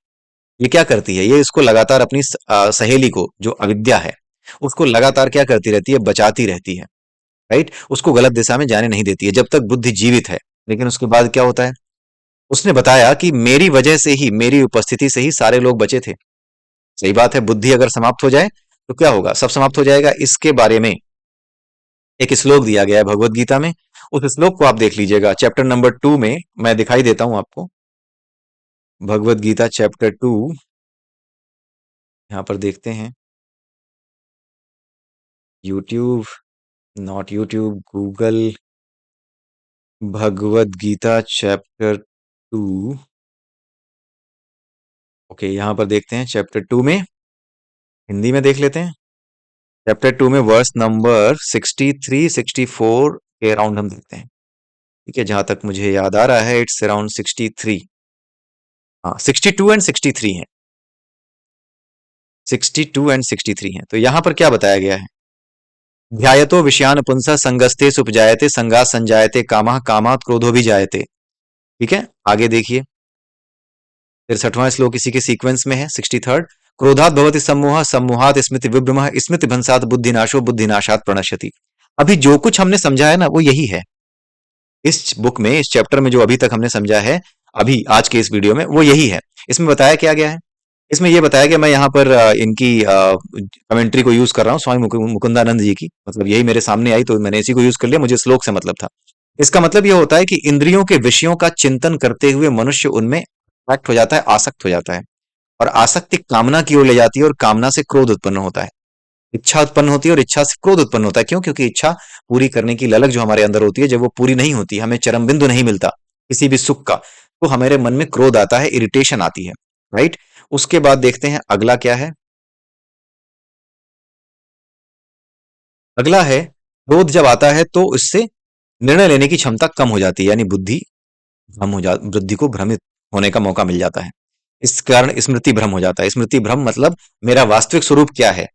ये क्या करती है, ये इसको लगातार अपनी सहेली को, जो अविद्या है, उसको लगातार क्या करती रहती है, बचाती रहती है। राइट, उसको गलत दिशा में जाने नहीं देती है जब तक बुद्धि जीवित है। लेकिन उसके बाद क्या होता है, उसने बताया कि मेरी वजह से ही, मेरी उपस्थिति से ही सारे लोग बचे थे। सही बात है, बुद्धि अगर समाप्त हो जाए तो क्या होगा, सब समाप्त हो जाएगा। इसके बारे में एक श्लोक दिया गया है भगवत गीता में, उस श्लोक को आप देख लीजिएगा। चैप्टर नंबर 2 में मैं दिखाई देता हूं आपको, भगवत गीता चैप्टर 2, यहां पर देखते हैं। YouTube, not YouTube, Google, Bhagavad Gita chapter 2। Okay, यहां पर देखते हैं चैप्टर 2 में, हिंदी में देख लेते हैं। चैप्टर 2 में वर्स नंबर 63 64 के अराउंड हम देखते हैं। ठीक है, जहां तक मुझे याद आ रहा है इट्स अराउंड 63, हाँ 62 एंड 63 है, 62 एंड 63 है। तो यहां पर क्या बताया गया है, ध्यायतो विषयान पुंसा संगस्ते सुपजायते संगा संजायते कामः कामात् क्रोधो भी जायते। ठीक है, आगे देखिए, 63वां श्लोक इसी के सीक्वेंस में है, 63rd। क्रोधात भवति सम्मोह सम्मोहात स्मृति विभ्रमः स्मृति भंसात बुद्धिनाशो बुद्धिनाशात प्रणश्यति। अभी जो कुछ हमने समझा है ना वो यही है इस बुक में, इस चैप्टर में, जो अभी तक हमने समझा है अभी आज के इस वीडियो में, वो यही है। इसमें बताया क्या गया है, इसमें ये बताया कि मैं यहाँ पर इनकी कमेंट्री को यूज कर रहा हूँ, स्वामी मुकुंदानंद जी की, मतलब यही मेरे सामने आई तो मैंने इसी को यूज कर लिया, मुझे श्लोक से मतलब था। इसका मतलब ये होता है कि इंद्रियों के विषयों का चिंतन करते हुए मनुष्य उनमें अट्रैक्ट हो जाता है, आसक्त हो जाता है, और आसक्ति कामना की ओर ले जाती है, और कामना से क्रोध उत्पन्न होता है, इच्छा उत्पन्न होती है, और इच्छा से क्रोध उत्पन्न होता है। क्यों? क्योंकि इच्छा पूरी करने की ललक जो हमारे अंदर होती है, जब वो पूरी नहीं होती, हमें चरम बिंदु नहीं मिलता किसी भी सुख का, तो हमारे मन में क्रोध आता है, इरिटेशन आती है। राइट, उसके बाद देखते हैं अगला क्या है। अगला है, क्रोध जब आता है तो इससे निर्णय लेने की क्षमता कम हो जाती है, यानी बुद्धि को भ्रमित होने का मौका मिल जाता है। इस कारण स्मृति भ्रम हो जाता है। स्मृति भ्रम मतलब मेरा वास्तविक स्वरूप क्या है,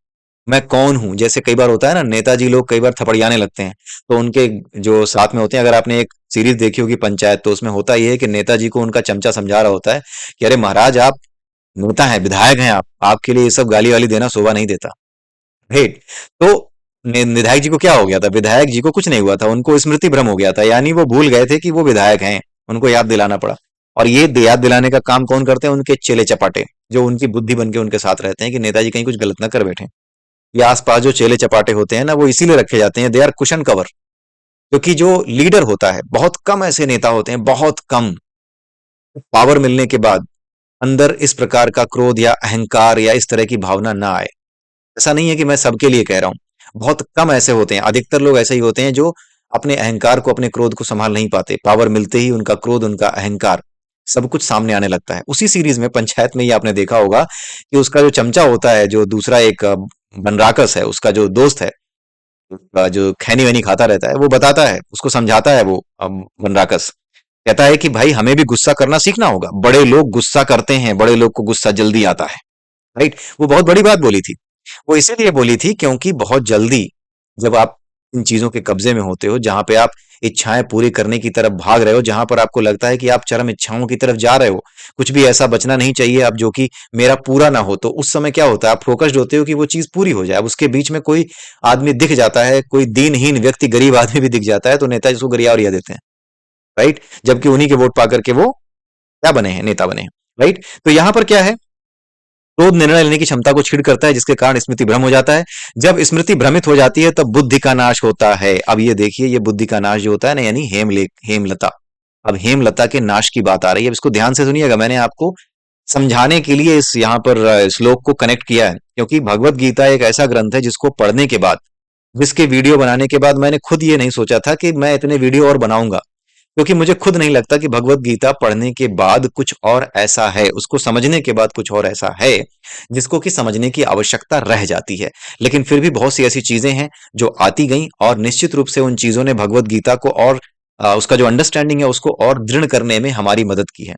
मैं कौन हूं। जैसे कई बार होता है ना, नेताजी लोग कई बार थपड़ियाने लगते हैं, तो उनके जो साथ में होते हैं, अगर आपने एक सीरीज देखी होगी पंचायत, तो उसमें होता यह है कि नेताजी को उनका चमचा समझा रहा होता है कि अरे महाराज, आप नेता हैं, विधायक हैं, आप, आपके लिए ये सब गाली वाली देना शोभा नहीं देता। राइट, तो विधायक जी को क्या हो गया था, विधायक जी को कुछ नहीं हुआ था, उनको स्मृति भ्रम हो गया था, यानी वो भूल गए थे कि वो विधायक हैं, उनको याद दिलाना पड़ा। और ये याद दिलाने का काम कौन करते हैं, उनके चेले चपाटे, जो उनकी बुद्धि बन के उनके साथ रहते हैं कि नेताजी कहीं कुछ गलत ना कर बैठे। ये आसपास जो चेले चपाटे होते हैं ना, वो इसीलिए रखे जाते हैं, दे आर कुशन कवर। क्योंकि जो लीडर होता है, बहुत कम ऐसे नेता होते हैं, बहुत कम, पावर मिलने के बाद अंदर इस प्रकार का क्रोध या अहंकार या इस तरह की भावना ना आए। ऐसा नहीं है कि मैं सबके लिए कह रहा हूं, बहुत कम ऐसे होते हैं, अधिकतर लोग ऐसे ही होते हैं जो अपने अहंकार को, अपने क्रोध को संभाल नहीं पाते। पावर मिलते ही उनका क्रोध, उनका अहंकार, सब कुछ सामने आने लगता है। उसी सीरीज में पंचायत में ही आपने देखा होगा कि उसका जो चमचा होता है, जो दूसरा एक बनराकस है, उसका जो दोस्त है, जो खैनी वैनी खाता रहता है, वो बताता है, उसको समझाता है, वो बनराकस कहता है कि भाई हमें भी गुस्सा करना सीखना होगा, बड़े लोग गुस्सा करते हैं, बड़े लोग को गुस्सा जल्दी आता है। राइट, वो बहुत बड़ी बात बोली थी। वो इसीलिए बोली थी क्योंकि बहुत जल्दी जब आप इन चीजों के कब्जे में होते हो, जहां पे आप इच्छाएं पूरी करने की तरफ भाग रहे हो, जहां पर आपको लगता है कि आप चरम इच्छाओं की तरफ जा रहे हो, कुछ भी ऐसा बचना नहीं चाहिए अब जो कि मेरा पूरा ना हो, तो उस समय क्या होता है, आप फोकस्ड होते हो कि वो चीज पूरी हो जाए। अब उसके बीच में कोई आदमी दिख जाता है, कोई दीनहीन व्यक्ति, गरीब आदमी भी दिख जाता है, तो नेताजी उसको गरिया उरिया देते हैं। राइट, जबकि उन्हीं के वोट पा करके वो क्या बने हैं, नेता बने हैं। राइट, तो यहां पर क्या है, क्रोध निर्णय लेने की क्षमता को छीड़ करता है, जिसके कारण स्मृति भ्रम हो जाता है। जब स्मृति भ्रमित हो जाती है तब बुद्धि का नाश होता है। अब ये देखिए, ये बुद्धि का नाश जो होता है ना, यानी हेमलता, अब हेमलता के नाश की बात आ रही है। अब इसको ध्यान से सुनिएगा, मैंने आपको समझाने के लिए इस यहाँ पर श्लोक को कनेक्ट किया है, क्योंकि भगवत गीता एक ऐसा ग्रंथ है जिसको पढ़ने के बाद, जिसके वीडियो बनाने के बाद मैंने खुद ये नहीं सोचा था कि मैं इतने वीडियो और बनाऊंगा, क्योंकि मुझे खुद नहीं लगता कि भगवत गीता पढ़ने के बाद कुछ और ऐसा है, उसको समझने के बाद कुछ और ऐसा है जिसको कि समझने की आवश्यकता रह जाती है। लेकिन फिर भी बहुत सी ऐसी चीजें हैं जो आती गईं और निश्चित रूप से उन चीजों ने भगवत गीता को और उसका जो अंडरस्टैंडिंग है उसको और दृढ़ करने में हमारी मदद की है,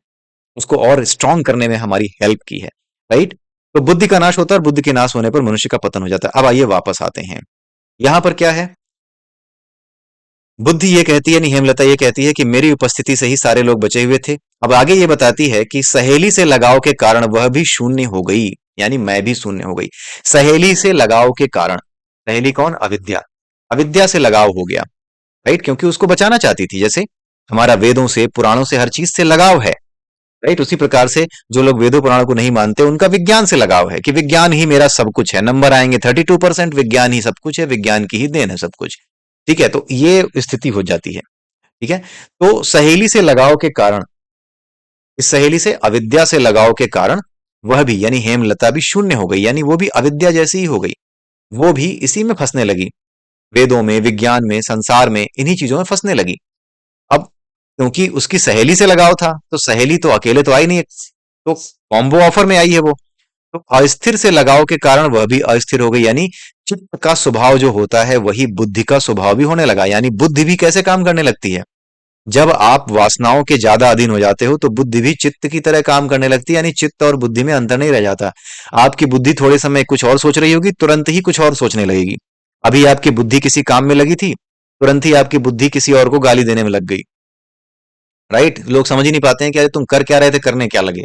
उसको और स्ट्रांग करने में हमारी हेल्प की है। राइट? तो बुद्धि का नाश होता है और बुद्धि के नाश होने पर मनुष्य का पतन हो जाता है। अब आइए वापस आते हैं, यहां पर क्या है? बुद्धि ये कहती है, नहीं, हेमलता ये कहती है कि मेरी उपस्थिति से ही सारे लोग बचे हुए थे। अब आगे ये बताती है कि सहेली से लगाव के कारण वह भी शून्य हो गई, यानी मैं भी शून्य हो गई। सहेली से लगाव के कारण, सहेली कौन? अविद्या। अविद्या से लगाव हो गया। राइट? क्योंकि उसको बचाना चाहती थी, जैसे हमारा वेदों से, पुराणों से, हर चीज से लगाव है। राइट? उसी प्रकार से जो लोग वेदों पुराणों को नहीं मानते उनका विज्ञान से लगाव है कि विज्ञान ही मेरा सब कुछ है। नंबर आएंगे 32%, विज्ञान ही सब कुछ है, विज्ञान की ही देन है सब कुछ। ठीक है? तो ये स्थिति हो जाती है। ठीक है? तो सहेली से लगाव के कारण, इस सहेली से, अविद्या से लगाव के कारण वह भी, यानी हेमलता भी शून्य हो गई, यानी वो भी अविद्या जैसी ही हो गई। वो भी इसी में फंसने लगी, वेदों में, विज्ञान में, संसार में, इन्हीं चीजों में फंसने लगी। अब क्योंकि उसकी सहेली से लगाव था, तो सहेली तो अकेले तो आई नहीं, तो कॉम्बो ऑफर में आई है वो। तो अस्थिर से लगाव के कारण वह भी अस्थिर हो गई, यानी चित्त का स्वभाव जो होता है वही बुद्धि का स्वभाव भी होने लगा। यानी बुद्धि भी कैसे काम करने लगती है? जब आप वासनाओं के ज्यादा अधीन हो जाते हो तो बुद्धि भी चित्त की तरह काम करने लगती है, यानी चित्त और बुद्धि में अंतर नहीं रह जाता। आपकी बुद्धि थोड़े समय कुछ और सोच रही होगी, तुरंत ही कुछ और सोचने लगेगी। अभी आपकी बुद्धि किसी काम में लगी थी, तुरंत ही आपकी बुद्धि किसी और को गाली देने में लग गई। राइट? लोग समझ ही नहीं पाते हैं कि अरे तुम कर क्या रहे थे, करने क्या लगे।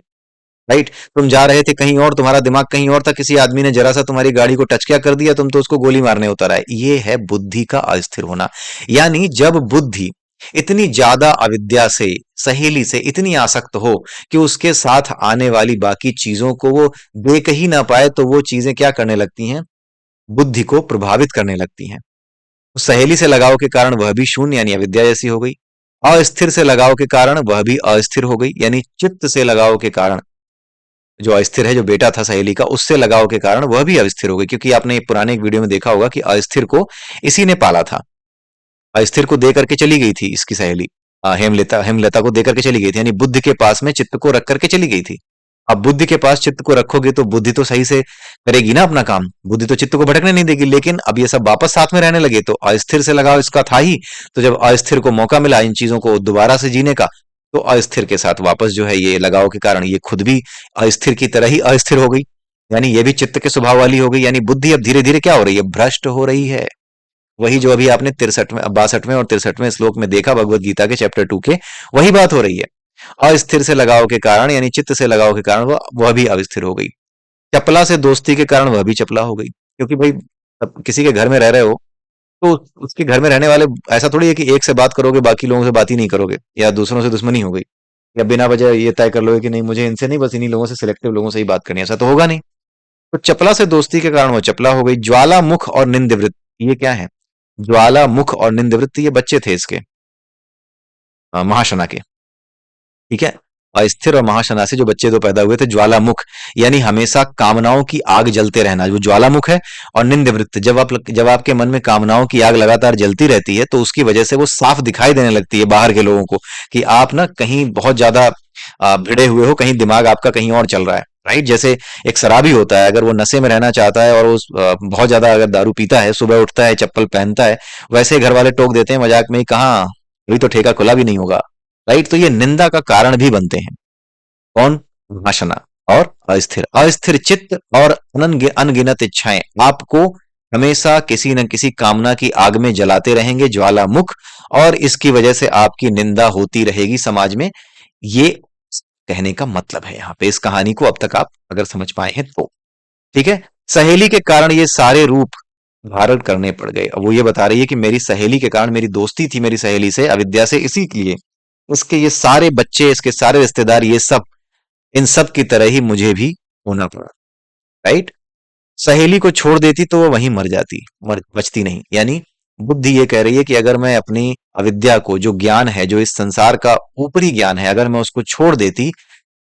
राइट? तुम जा रहे थे कहीं और, तुम्हारा दिमाग कहीं और था, किसी आदमी ने जरा सा तुम्हारी गाड़ी को टच क्या कर दिया, तुम तो उसको गोली मारने उतर आए। ये है बुद्धि का अस्थिर होना। यानी जब बुद्धि इतनी ज्यादा अविद्या से, सहेली से इतनी आसक्त हो कि उसके साथ आने वाली बाकी चीजों को वो देख ही ना पाए, तो वो चीजें क्या करने लगती हैं? बुद्धि को प्रभावित करने लगती हैं। सहेली से लगाव के कारण वह भी शून्य, यानी अविद्या जैसी हो गई। अस्थिर से लगाव के कारण वह भी अस्थिर हो गई, यानी चित्त से लगाव के कारण, जो अस्थिर है, जो बेटा था सहेली का, उससे लगाव के कारण वह भी अस्थिर हो गई। क्योंकि आपने पुराने एक वीडियो में देखा होगा कि अस्थिर को इसी ने पाला था। अस्थिर को दे करके चली गई थी इसकी सहेली, हेमलता, हेमलता को दे करके चली गई थी, यानी बुद्धि के पास में चित्त को रख करके चली गई थी। अब बुद्धि के पास चित्त को रखोगे तो बुद्धि तो सही से करेगी ना अपना काम, बुद्धि तो चित्त को भटकने नहीं देगी। लेकिन अब ये सब वापस साथ में रहने लगे तो अस्थिर से लगाव इसका था ही, तो जब अस्थिर को मौका मिला इन चीजों को दोबारा से जीने का, तो अस्थिर के साथ वापस जो है, ये लगाव के कारण ये खुद भी अस्थिर की तरह ही अस्थिर हो गई, यानी ये भी चित्त के स्वभाव वाली हो गई। यानी बुद्धि अब धीरे धीरे क्या हो रही है? भ्रष्ट हो रही है। वही जो अभी आपने 63वें, 62वें और 63वें श्लोक में देखा भगवत गीता के चैप्टर 2 के, वही बात हो रही है। अस्थिर से लगाव के कारण, यानी चित्त से लगाव के कारण वह भी अस्थिर हो गई। चपला से दोस्ती के कारण वह भी चपला हो गई। क्योंकि भाई अब किसी के घर में रह रहे हो तो उसके घर में रहने वाले, ऐसा थोड़ी है कि एक से बात करोगे बाकी लोगों से बात ही नहीं करोगे, या दूसरों से दुश्मनी हो गई, या बिना वजह ये तय कर लोगे कि नहीं मुझे इनसे नहीं, बस इन्हीं लोगों से, सिलेक्टिव लोगों से ही बात करनी है, ऐसा तो होगा नहीं। तो चपला से दोस्ती के कारण वो चपला हो गई। ज्वालामुख और निंदवृत्ति, ये क्या है? ज्वालामुख और निंदवृत्ति, ये बच्चे थे इसके, महाशना के। ठीक है? अस्थिर और महाशना से जो बच्चे दो पैदा हुए थे, ज्वालामुख यानी हमेशा कामनाओं की आग जलते रहना, जो ज्वालामुख है। और निंदवृत्त, जब आपके मन में कामनाओं की आग लगातार जलती रहती है तो उसकी वजह से वो साफ दिखाई देने लगती है बाहर के लोगों को कि आप ना कहीं बहुत ज्यादा भिड़े हुए हो, कहीं दिमाग आपका कहीं और चल रहा है। राइट? जैसे एक शराबी होता है, अगर वो नशे में रहना चाहता है और वो बहुत ज्यादा अगर दारू पीता है, सुबह उठता है, चप्पल पहनता है, वैसे घर वाले टोक देते हैं मजाक में, कहाँ अभी तो ठेका खुला भी नहीं होगा। राइट? तो ये निंदा का कारण भी बनते हैं। कौन? वासना और अस्थिर, अस्थिर चित्त और अनगिनत इच्छाएं आपको हमेशा किसी न किसी कामना की आग में जलाते रहेंगे, ज्वालामुख, और इसकी वजह से आपकी निंदा होती रहेगी समाज में। ये कहने का मतलब है यहाँ पे, इस कहानी को अब तक आप अगर समझ पाए हैं तो। ठीक है? सहेली के कारण ये सारे रूप धारण करने पड़ गए। अब वो ये बता रही है कि मेरी सहेली के कारण, मेरी दोस्ती थी मेरी सहेली से अविद्या से, इसी के लिए इसके ये सारे बच्चे, इसके सारे रिश्तेदार, ये सब, इन सब की तरह ही मुझे भी होना पड़ा। राइट? सहेली को छोड़ देती तो वो वहीं मर जाती, मर बचती नहीं। यानी बुद्धि ये कह रही है कि अगर मैं अपनी अविद्या को, जो ज्ञान है, जो इस संसार का ऊपरी ज्ञान है, अगर मैं उसको छोड़ देती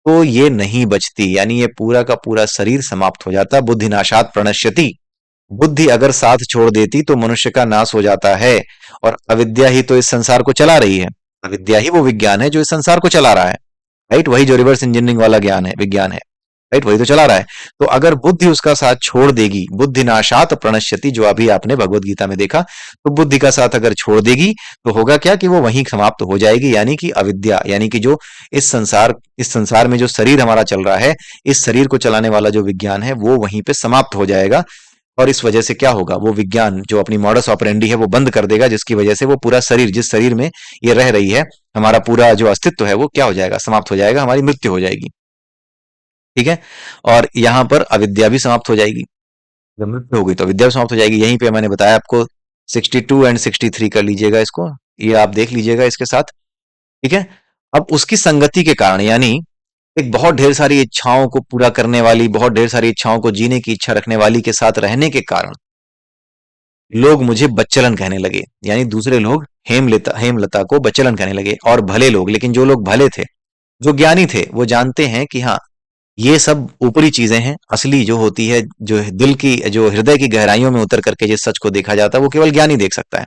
तो ये नहीं बचती, यानी ये पूरा का पूरा शरीर समाप्त हो जाता। बुद्धिनाशात प्रणश्यति, बुद्धि अगर साथ छोड़ देती तो मनुष्य का नाश हो जाता है। और अविद्या ही तो इस संसार को चला रही है। अविद्या ही वो विज्ञान है जो इस संसार को चला रहा है, राइट? वही जो रिवर्स इंजीनियरिंग वाला ज्ञान है, विज्ञान है, राइट? वही तो चला रहा है। तो अगर बुद्धि उसका साथ छोड़ देगी, बुद्धि नाशात प्रणश्यति, जो अभी आपने भगवत गीता में देखा, तो बुद्धि का साथ अगर छोड़ देगी तो होगा क्या कि वो वहीं समाप्त हो जाएगी, यानी कि अविद्या, यानी कि जो इस संसार में जो शरीर हमारा चल रहा है, इस शरीर को चलाने वाला जो विज्ञान है वो वहीं पे समाप्त हो जाएगा। और इस वजह से क्या होगा, वो विज्ञान जो अपनी मॉडस ऑपरेंडी है वो बंद कर देगा, जिसकी वजह से वो पूरा शरीर, जिस शरीर में ये रह रही है, हमारा पूरा जो अस्तित्व है वो क्या हो जाएगा, समाप्त हो जाएगा, हमारी मृत्यु हो जाएगी। ठीक है? और यहां पर अविद्या भी समाप्त हो जाएगी। जब मृत्यु होगी तो अविद्या भी समाप्त हो जाएगी। यहीं पे मैंने बताया आपको, 62 एंड 63 कर लीजिएगा इसको, ये आप देख लीजिएगा इसके साथ। ठीक है? अब उसकी संगति के कारण, यानी एक बहुत ढेर सारी इच्छाओं को पूरा करने वाली, बहुत ढेर सारी इच्छाओं को जीने की इच्छा रखने वाली के साथ रहने के कारण लोग मुझे बच्चलन कहने लगे, यानी दूसरे लोग हेमलता को बच्चलन कहने लगे। और भले लोग, लेकिन जो लोग भले थे, जो ज्ञानी थे, वो जानते हैं कि हाँ, ये सब ऊपरी चीजें हैं। असली जो होती है, जो दिल की, जो हृदय की गहराइयों में उतर करके जिस सच को देखा जाता है, वो केवल ज्ञानी देख सकता है।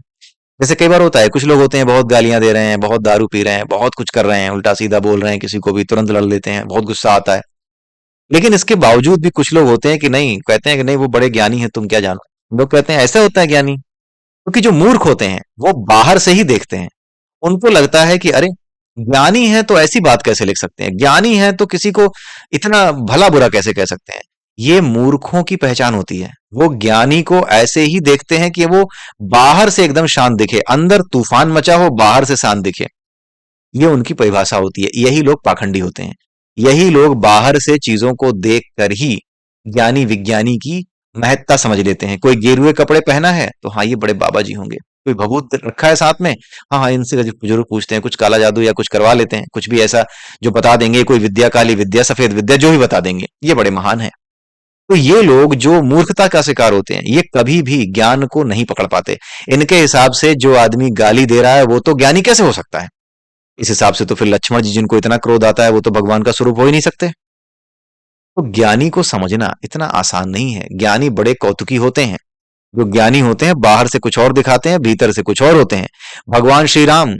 जैसे कई बार होता है, कुछ लोग होते हैं बहुत गालियां दे रहे हैं, बहुत दारू पी रहे हैं, बहुत कुछ कर रहे हैं, उल्टा सीधा बोल रहे हैं, किसी को भी तुरंत लड़ लेते हैं, बहुत गुस्सा आता है। लेकिन इसके बावजूद भी कुछ लोग होते हैं कि नहीं, कहते हैं कि नहीं वो बड़े ज्ञानी हैं, तुम क्या जानो। लोग कहते हैं ऐसा होता है ज्ञानी, क्योंकि जो मूर्ख होते हैं वो बाहर से ही देखते हैं। उनको लगता है कि अरे, ज्ञानी है तो ऐसी बात कैसे लिख सकते हैं, ज्ञानी है तो किसी को इतना भला बुरा कैसे कह सकते हैं। ये मूर्खों की पहचान होती है। वो ज्ञानी को ऐसे ही देखते हैं कि वो बाहर से एकदम शांत दिखे, अंदर तूफान मचा हो, बाहर से शांत दिखे। ये उनकी परिभाषा होती है। यही लोग पाखंडी होते हैं। यही लोग बाहर से चीजों को देख कर ही ज्ञानी विज्ञानी की महत्ता समझ लेते हैं। कोई गेरुए कपड़े पहना है तो हाँ, ये बड़े बाबा जी होंगे। कोई भभूत रखा है साथ में, हाँ हाँ, इनसे जरूर पूछते हैं, कुछ काला जादू या कुछ करवा लेते हैं, कुछ भी ऐसा जो बता देंगे, कोई विद्या, काली विद्या, सफेद विद्या, जो भी बता देंगे, ये बड़े महान है। तो ये लोग जो मूर्खता का शिकार होते हैं, ये कभी भी ज्ञान को नहीं पकड़ पाते। इनके हिसाब से जो आदमी गाली दे रहा है वो तो ज्ञानी कैसे हो सकता है। इस हिसाब से तो फिर लक्ष्मण जी, जिनको इतना क्रोध आता है, वो तो भगवान का स्वरूप हो ही नहीं सकते। तो ज्ञानी को समझना इतना आसान नहीं है। ज्ञानी बड़े कौतुकी होते हैं। जो ज्ञानी होते हैं बाहर से कुछ और दिखाते हैं, भीतर से कुछ और होते हैं। भगवान श्री राम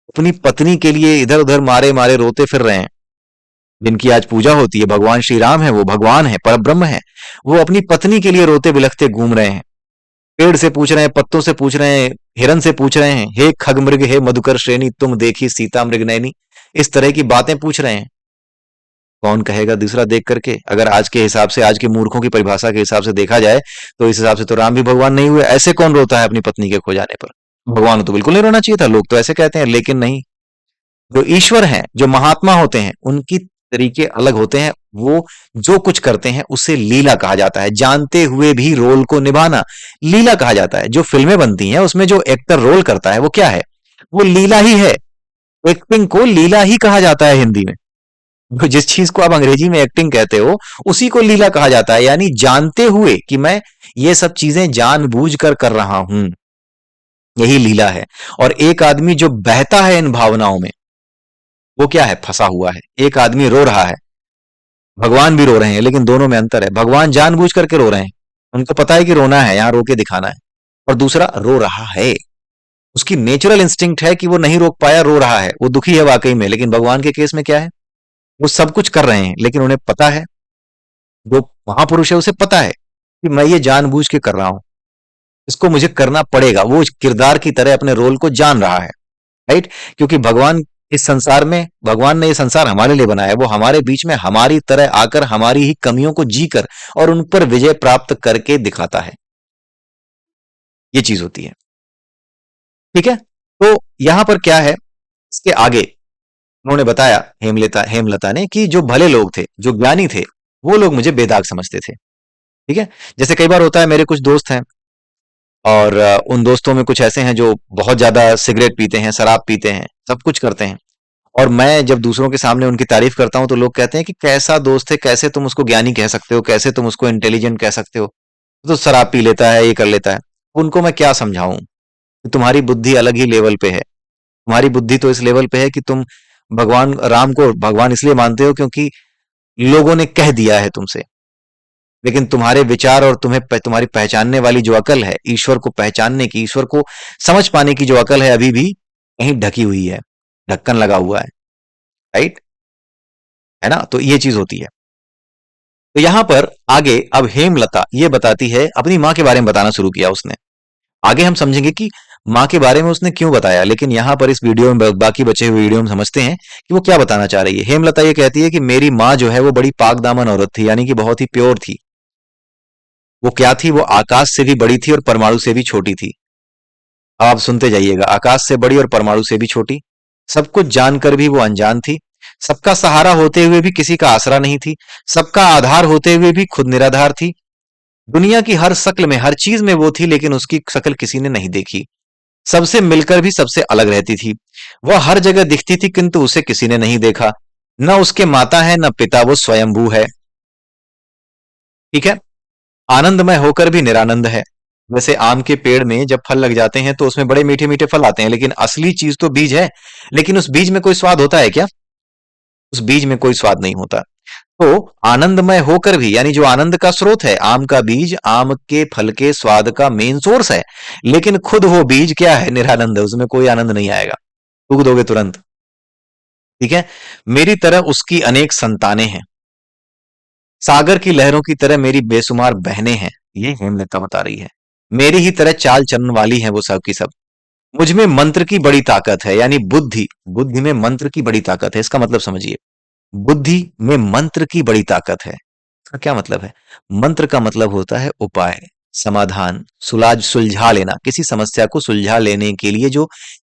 अपनी पत्नी के लिए इधर उधर मारे मारे रोते फिर रहे हैं। जिनकी आज पूजा होती है, भगवान श्री राम है, वो भगवान है, पर ब्रह्म है। वो अपनी पत्नी के लिए रोते बिलखते घूम रहे हैं। पेड़ से पूछ रहे हैं, पत्तों से पूछ रहे हैं, हिरन से पूछ रहे हैं, हे खग मृग, हे मधुकर श्रेणी, तुम देखी सीता मृग नैनी। इस तरह की बातें पूछ रहे हैं। कौन कहेगा दूसरा देख करके। अगर आज के हिसाब से, आज के मूर्खों की परिभाषा के हिसाब से देखा जाए, तो इस हिसाब से तो राम भी भगवान नहीं हुए। ऐसे कौन रोता है अपनी पत्नी के खो जाने पर। भगवान को तो बिल्कुल नहीं रोना चाहिए था, लोग तो ऐसे कहते हैं, लेकिन नहीं। जो ईश्वर हैं, जो महात्मा होते हैं, उनकी तरीके अलग होते हैं। वो जो कुछ करते हैं उसे लीला कहा जाता है। जानते हुए भी रोल को निभाना लीला कहा जाता है। जो फिल्में बनती हैं उसमें जो एक्टर रोल करता है वो क्या है, वो लीला ही है। एक्टिंग को लीला ही कहा जाता है हिंदी में। जो जिस चीज को आप अंग्रेजी में एक्टिंग कहते हो, उसी को लीला कहा जाता है। यानी जानते हुए कि मैं ये सब चीजें जानबूझ कर रहा हूं, यही लीला है। और एक आदमी जो बहता है इन भावनाओं में, वो क्या है, फंसा हुआ है। एक आदमी रो रहा है, भगवान भी रो रहे हैं, लेकिन दोनों में अंतर है। भगवान जानबूझ करके रो रहे हैं, उनको पता है कि रोना है, यहां रो के दिखाना है। और दूसरा रो रहा है, उसकी नेचुरल इंस्टिंक्ट है कि वो नहीं रोक पाया, रो रहा है, वो दुखी है वाकई में। लेकिन भगवान के केस में क्या है, वो सब कुछ कर रहे हैं, लेकिन उन्हें पता है, जो महापुरुष है उसे पता है कि मैं ये जानबूझ के कर रहा हूं, इसको मुझे करना पड़ेगा। वो किरदार की तरह अपने रोल को जान रहा है, राइट। क्योंकि भगवान इस संसार में, भगवान ने ये संसार हमारे लिए बनाया है। वो हमारे बीच में हमारी तरह आकर हमारी ही कमियों को जीकर और उन पर विजय प्राप्त करके दिखाता है। ये चीज होती है, ठीक है। तो यहां पर क्या है, इसके आगे उन्होंने बताया, हेमलता ने, कि जो भले लोग थे, जो ज्ञानी थे, वो लोग मुझे बेदाग समझते थे। ठीक है। जैसे कई बार होता है, मेरे कुछ दोस्त हैं और उन दोस्तों में कुछ ऐसे हैं जो बहुत ज्यादा सिगरेट पीते हैं, शराब पीते हैं, सब कुछ करते हैं। और मैं जब दूसरों के सामने उनकी तारीफ करता हूं तो लोग कहते हैं कि कैसा दोस्त है, कैसे तुम उसको ज्ञानी कह सकते हो, कैसे तुम उसको इंटेलिजेंट कह सकते हो, तो शराब पी लेता है, ये कर लेता है। उनको मैं क्या समझाऊं कि तुम्हारी बुद्धि अलग ही लेवल पे है। तुम्हारी बुद्धि तो इस लेवल पे है कि तुम भगवान राम को भगवान इसलिए मानते हो क्योंकि लोगों ने कह दिया है तुमसे। लेकिन तुम्हारे विचार और तुम्हारी पहचानने वाली जो अकल है, ईश्वर को पहचानने की, ईश्वर को समझ पाने की जो अकल है, अभी भी कहीं ढकी हुई है। ढक्कन लगा हुआ है, राइट, है ना, तो ये चीज होती है। तो यहां पर आगे अब हेमलता ये बताती है, अपनी माँ के बारे में बताना शुरू किया उसने। आगे हम समझेंगे कि माँ के बारे में उसने क्यों बताया, लेकिन यहां पर इस वीडियो में बाकी बचे हुए वीडियो में समझते हैं कि वो क्या बताना चाह रही है। हेमलता ये कहती है कि मेरी माँ जो है वो बड़ी पाक दामन औरत थी, यानी कि बहुत ही प्योर थी। वो क्या थी, वो आकाश से भी बड़ी थी और परमाणु से भी छोटी थी। अब आप सुनते जाइएगा, आकाश से बड़ी और परमाणु से भी छोटी, सब कुछ जानकर भी वो अनजान थी, सबका सहारा होते हुए भी किसी का आसरा नहीं थी, सबका आधार होते हुए भी खुद निराधार थी। दुनिया की हर शक्ल में, हर चीज में वो थी, लेकिन उसकी शक्ल किसी ने नहीं देखी। सबसे मिलकर भी सबसे अलग रहती थी। वह हर जगह दिखती थी, किंतु उसे किसी ने नहीं देखा। न उसके माता है न पिता, वो स्वयंभू है। ठीक है, आनंदमय होकर भी निरानंद है। वैसे आम के पेड़ में जब फल लग जाते हैं तो उसमें बड़े मीठे मीठे फल आते हैं, लेकिन असली चीज तो बीज है। लेकिन उस बीज में कोई स्वाद होता है क्या? उस बीज में कोई स्वाद नहीं होता। तो आनंदमय होकर भी, यानी जो आनंद का स्रोत है, आम का बीज आम के फल के स्वाद का मेन सोर्स है, लेकिन खुद वो बीज क्या है? निरानंद है, उसमें कोई आनंद नहीं आएगा, थूक दोगे तुरंत। ठीक है, मेरी तरह उसकी अनेक संतानें हैं, सागर की लहरों की तरह मेरी बेशुमार बहनें हैं। ये हेमलता बता रही है। मेरी ही तरह चाल चलन वाली हैं वो सब की सब। मुझ में मंत्र की बड़ी ताकत है, यानी बुद्धि, बुद्धि में मंत्र की बड़ी ताकत है। इसका मतलब समझिए, बुद्धि में मंत्र की बड़ी ताकत है। इसका क्या मतलब है? मंत्र का मतलब होता है उपाय, समाधान, सुलझा लेना, किसी समस्या को सुलझा लेने के लिए जो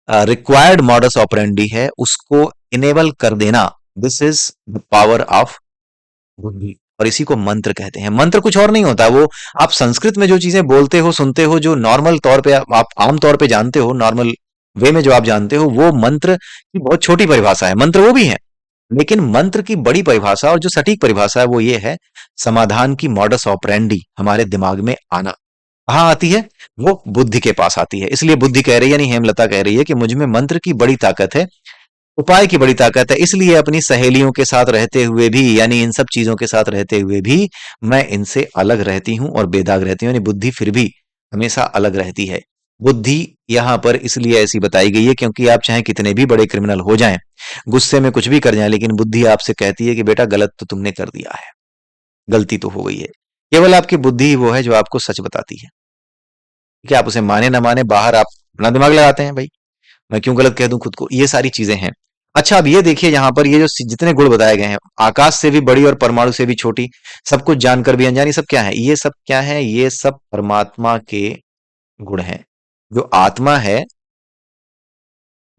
रिक्वायर्ड मॉडस ऑपरेंडी है उसको इनेबल कर देना। This is the power of बुद्धि, और इसी को मंत्र कहते हैं। मंत्र कुछ और नहीं होता, वो आप संस्कृत में जो चीजें बोलते हो, सुनते हो, जो नॉर्मल तौर पे आप आम तौर पे जानते हो, नॉर्मल वे में जो आप जानते हो, वो मंत्र की बहुत छोटी परिभाषा है। मंत्र वो भी है, लेकिन मंत्र की बड़ी परिभाषा और जो सटीक परिभाषा है वो ये है, समाधान की मॉडस ऑपरेंडी हमारे दिमाग में आना। कहाँ आती है? वो बुद्धि के पास आती है। इसलिए बुद्धि कह रही है, यानी हेमलता कह रही है कि मुझ में मंत्र की बड़ी ताकत है, उपाय की बड़ी ताकत है। इसलिए अपनी सहेलियों के साथ रहते हुए भी, यानी इन सब चीजों के साथ रहते हुए भी, मैं इनसे अलग रहती हूं और बेदाग रहती हूं। यानी बुद्धि फिर भी हमेशा अलग रहती है। बुद्धि यहां पर इसलिए ऐसी बताई गई है क्योंकि आप चाहे कितने भी बड़े क्रिमिनल हो जाएं, गुस्से में कुछ भी कर जाएं, लेकिन बुद्धि आपसे कहती है कि बेटा गलत तो तुमने कर दिया है, गलती तो हो गई है। केवल आपकी बुद्धि ही वो है जो आपको सच बताती है। कि आप उसे माने ना माने, बाहर आप अपना दिमाग लगाते हैं, भाई मैं क्यों गलत कह दूं खुद को, ये सारी चीजें हैं। अच्छा, अब ये देखिए यहां पर ये जो जितने गुण बताए गए हैं, आकाश से भी बड़ी और परमाणु से भी छोटी, सब कुछ जानकर भी अनजानी, सब क्या है? ये सब क्या है? ये सब परमात्मा के गुण हैं। जो आत्मा है,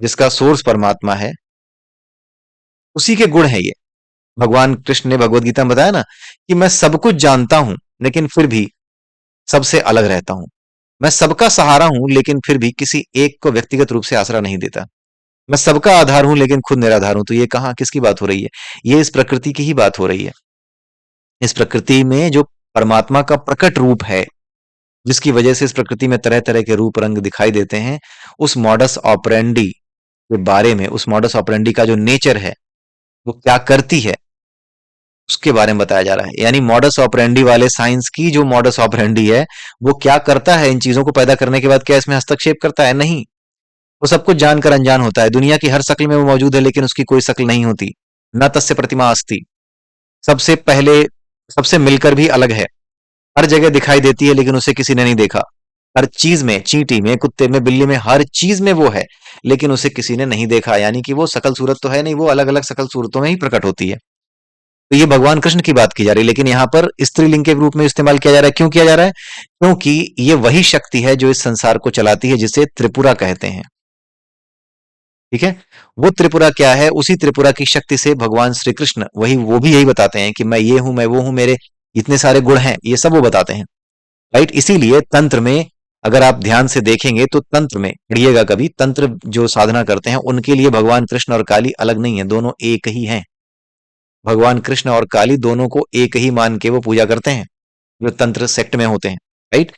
जिसका सोर्स परमात्मा है, उसी के गुण है ये। भगवान कृष्ण ने भगवत गीता में बताया ना कि मैं सब कुछ जानता हूं, लेकिन फिर भी सबसे अलग रहता हूं। मैं सबका सहारा हूं, लेकिन फिर भी किसी एक को व्यक्तिगत रूप से आसरा नहीं देता। मैं सबका आधार हूं, लेकिन खुद निराधार हूं। तो ये कहां किसकी बात हो रही है? ये इस प्रकृति की ही बात हो रही है। इस प्रकृति में जो परमात्मा का प्रकट रूप है, जिसकी वजह से इस प्रकृति में तरह तरह के रूप रंग दिखाई देते हैं, उस मॉडस ऑपरेंडी के बारे में, उस मॉडस ऑपरेंडी का जो नेचर है, वो क्या करती है, उसके बारे में बताया जा रहा है। यानी मॉडस ऑपरेंडी वाले साइंस की जो मॉडस ऑपरेंडी है, वो क्या करता है? इन चीजों को पैदा करने के बाद क्या इसमें हस्तक्षेप करता है? नहीं। वो सब कुछ जानकर अनजान होता है। दुनिया की हर शक्ल में वो मौजूद है, लेकिन उसकी कोई शक्ल नहीं होती। न तस्य प्रतिमा अस्ति। सबसे पहले, सबसे मिलकर भी अलग है। हर जगह दिखाई देती है, लेकिन उसे किसी ने नहीं देखा। हर चीज में, चींटी में, कुत्ते में, बिल्ली में, हर चीज में वो है, लेकिन उसे किसी ने नहीं देखा। यानी कि वो शकल सूरत तो है नहीं, वो अलग अलग शकल सूरतों में ही प्रकट होती है। तो ये भगवान कृष्ण की बात की जा रही है, लेकिन यहाँ पर स्त्रीलिंग के रूप में इस्तेमाल किया जा रहा है। क्यों किया जा रहा है? क्योंकि ये वही शक्ति है जो इस संसार को चलाती है, जिसे त्रिपुरा कहते हैं। ठीक है, वो त्रिपुरा क्या है? उसी त्रिपुरा की शक्ति से भगवान श्री कृष्ण, वही वो भी यही बताते हैं कि मैं ये हूं, मैं वो हूं, मेरे इतने सारे गुण हैं, ये सब वो बताते हैं। राइट, इसीलिए तंत्र में अगर आप ध्यान से देखेंगे तो तंत्र में पढ़िएगा कभी, तंत्र जो साधना करते हैं उनके लिए भगवान कृष्ण और काली अलग नहीं है, दोनों एक ही हैं। भगवान कृष्ण और काली दोनों को एक ही मान के वो पूजा करते हैं, जो तंत्र सेक्ट में होते हैं। राइट,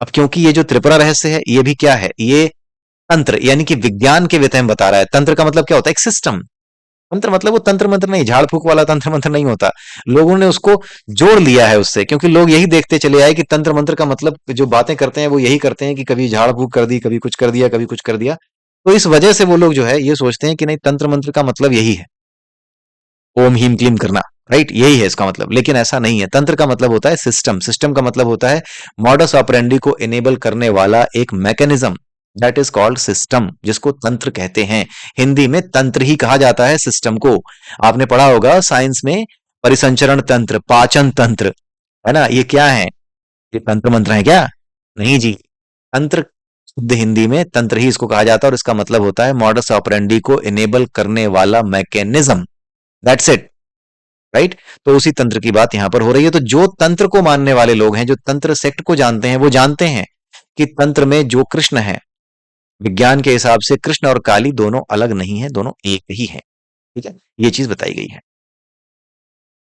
अब क्योंकि ये जो त्रिपुरा रहस्य है, ये भी क्या है? ये तंत्र यानी कि विज्ञान के विषय में बता रहा है। तंत्र का मतलब क्या होता है? एक सिस्टम। तंत्र मतलब वो तंत्र मंत्र नहीं, झाड़ फूक वाला तंत्र मंत्र नहीं होता। लोगों ने उसको जोड़ लिया है उससे, क्योंकि लोग यही देखते चले आए कि तंत्र मंत्र का मतलब जो बातें करते हैं वो यही करते हैं कि कभी झाड़ फूक कर दी, कभी कुछ कर दिया, कभी कुछ कर दिया। तो इस वजह से वो लोग जो है ये सोचते हैं कि नहीं, तंत्र मंत्र का मतलब यही है, ओम हीम क्लीम करना, राइट, यही है इसका मतलब। लेकिन ऐसा नहीं है। तंत्र का मतलब होता है सिस्टम, सिस्टम का मतलब होता है मॉडस ऑपरेंडी को इनेबल करने वाला एक mechanism, that is called system, जिसको तंत्र कहते हैं। हिंदी में तंत्र ही कहा जाता है सिस्टम को। आपने पढ़ा होगा साइंस में, परिसंचरण तंत्र, पाचन तंत्र, है ना, ये क्या है? ये तंत्र मंत्र है क्या? नहीं जी। तंत्र, शुद्ध हिंदी में तंत्र ही इसको कहा जाता है, और इसका मतलब होता है मॉडस ऑपरेंडी को इनेबल करने वाला मैकेनिज्म, दैट्स इट, राइट। तो उसी तंत्र की बात यहां पर हो रही है। तो जो तंत्र को मानने वाले लोग हैं, जो तंत्र सेक्ट को जानते हैं, वो जानते हैं कि तंत्र में जो कृष्ण है, विज्ञान के हिसाब से कृष्ण और काली दोनों अलग नहीं है, दोनों एक ही है। ठीक है, ये चीज बताई गई है।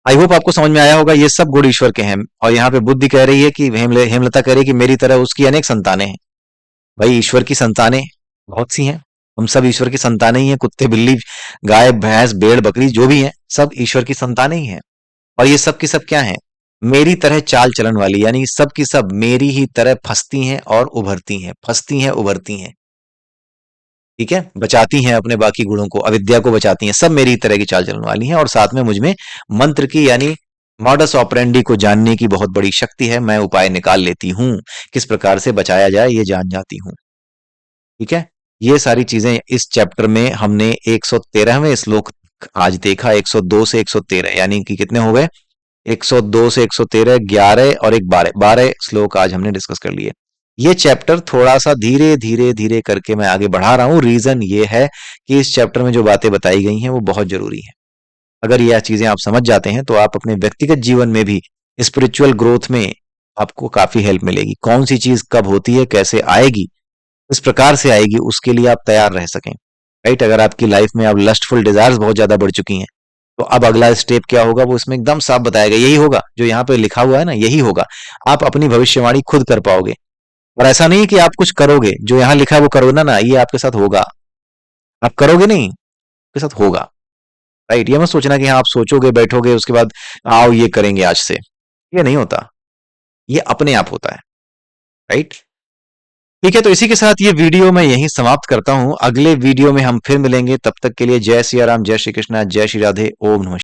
आई होप आपको समझ में आया होगा। ये सब गुण ईश्वर के हैं। और यहाँ पे बुद्धि कह रही है कि हेमलता कह रही है कि मेरी तरह उसकी अनेक संतानें हैं। भाई, ईश्वर की संतानें बहुत सी हैं। हम सब ईश्वर की संतानें ही हैं। कुत्ते, बिल्ली, गाय, भैंस, भेड़, बकरी जो भी हैं, सब ईश्वर की संतानें ही हैं। और ये सब की सब क्या है? मेरी तरह चाल चलन वाली, यानी सब की सब मेरी ही तरह फंसती हैं और उभरती हैं, फंसती हैं, उभरती हैं। ठीक है, बचाती हैं अपने बाकी गुणों को, अविद्या को बचाती हैं। सब मेरी तरह की चाल चलन वाली हैं, और साथ में मुझ में मंत्र की, यानी मॉडस ऑपरेंडी को जानने की बहुत बड़ी शक्ति है। मैं उपाय निकाल लेती हूँ, किस प्रकार से बचाया जाए ये जान जाती हूँ। ठीक है, ये सारी चीजें इस चैप्टर में हमने 113वें श्लोक आज देखा। 102 से 113, यानी कि कितने हो गए? 102 से 113, 11 और एक 12, 12 श्लोक आज हमने डिस्कस कर लिए। ये चैप्टर थोड़ा सा धीरे धीरे धीरे करके मैं आगे बढ़ा रहा हूं। रीजन ये है कि इस चैप्टर में जो बातें बताई गई हैं वो बहुत जरूरी है। अगर यह चीजें आप समझ जाते हैं तो आप अपने व्यक्तिगत जीवन में भी स्पिरिचुअल ग्रोथ में आपको काफी हेल्प मिलेगी। कौन सी चीज कब होती है, कैसे आएगी, इस प्रकार से आएगी, उसके लिए आप तैयार रह सकें, राइट। अगर आपकी लाइफ में अब लस्टफुल डिजायर्स बहुत ज्यादा बढ़ चुकी हैं, तो अब अगला स्टेप क्या होगा वो इसमें एकदम साफ बताया गया। यही होगा जो यहाँ पे लिखा हुआ है ना, यही होगा। आप अपनी भविष्यवाणी खुद कर पाओगे। और ऐसा नहीं कि आप कुछ करोगे, जो यहाँ लिखा है वो करोगे ना, ना, ये आपके साथ होगा। आप करोगे नहीं, आपके साथ होगा, राइट। ये मत सोचना कि हाँ आप सोचोगे, बैठोगे, उसके बाद आओ ये करेंगे आज से, ये नहीं होता। ये अपने आप होता है, राइट। ठीक है, तो इसी के साथ ये वीडियो मैं यहीं समाप्त करता हूं। अगले वीडियो में हम फिर मिलेंगे। तब तक के लिए जय सिया राम, जय श्री कृष्णा, जय श्री राधे, ओम नमः।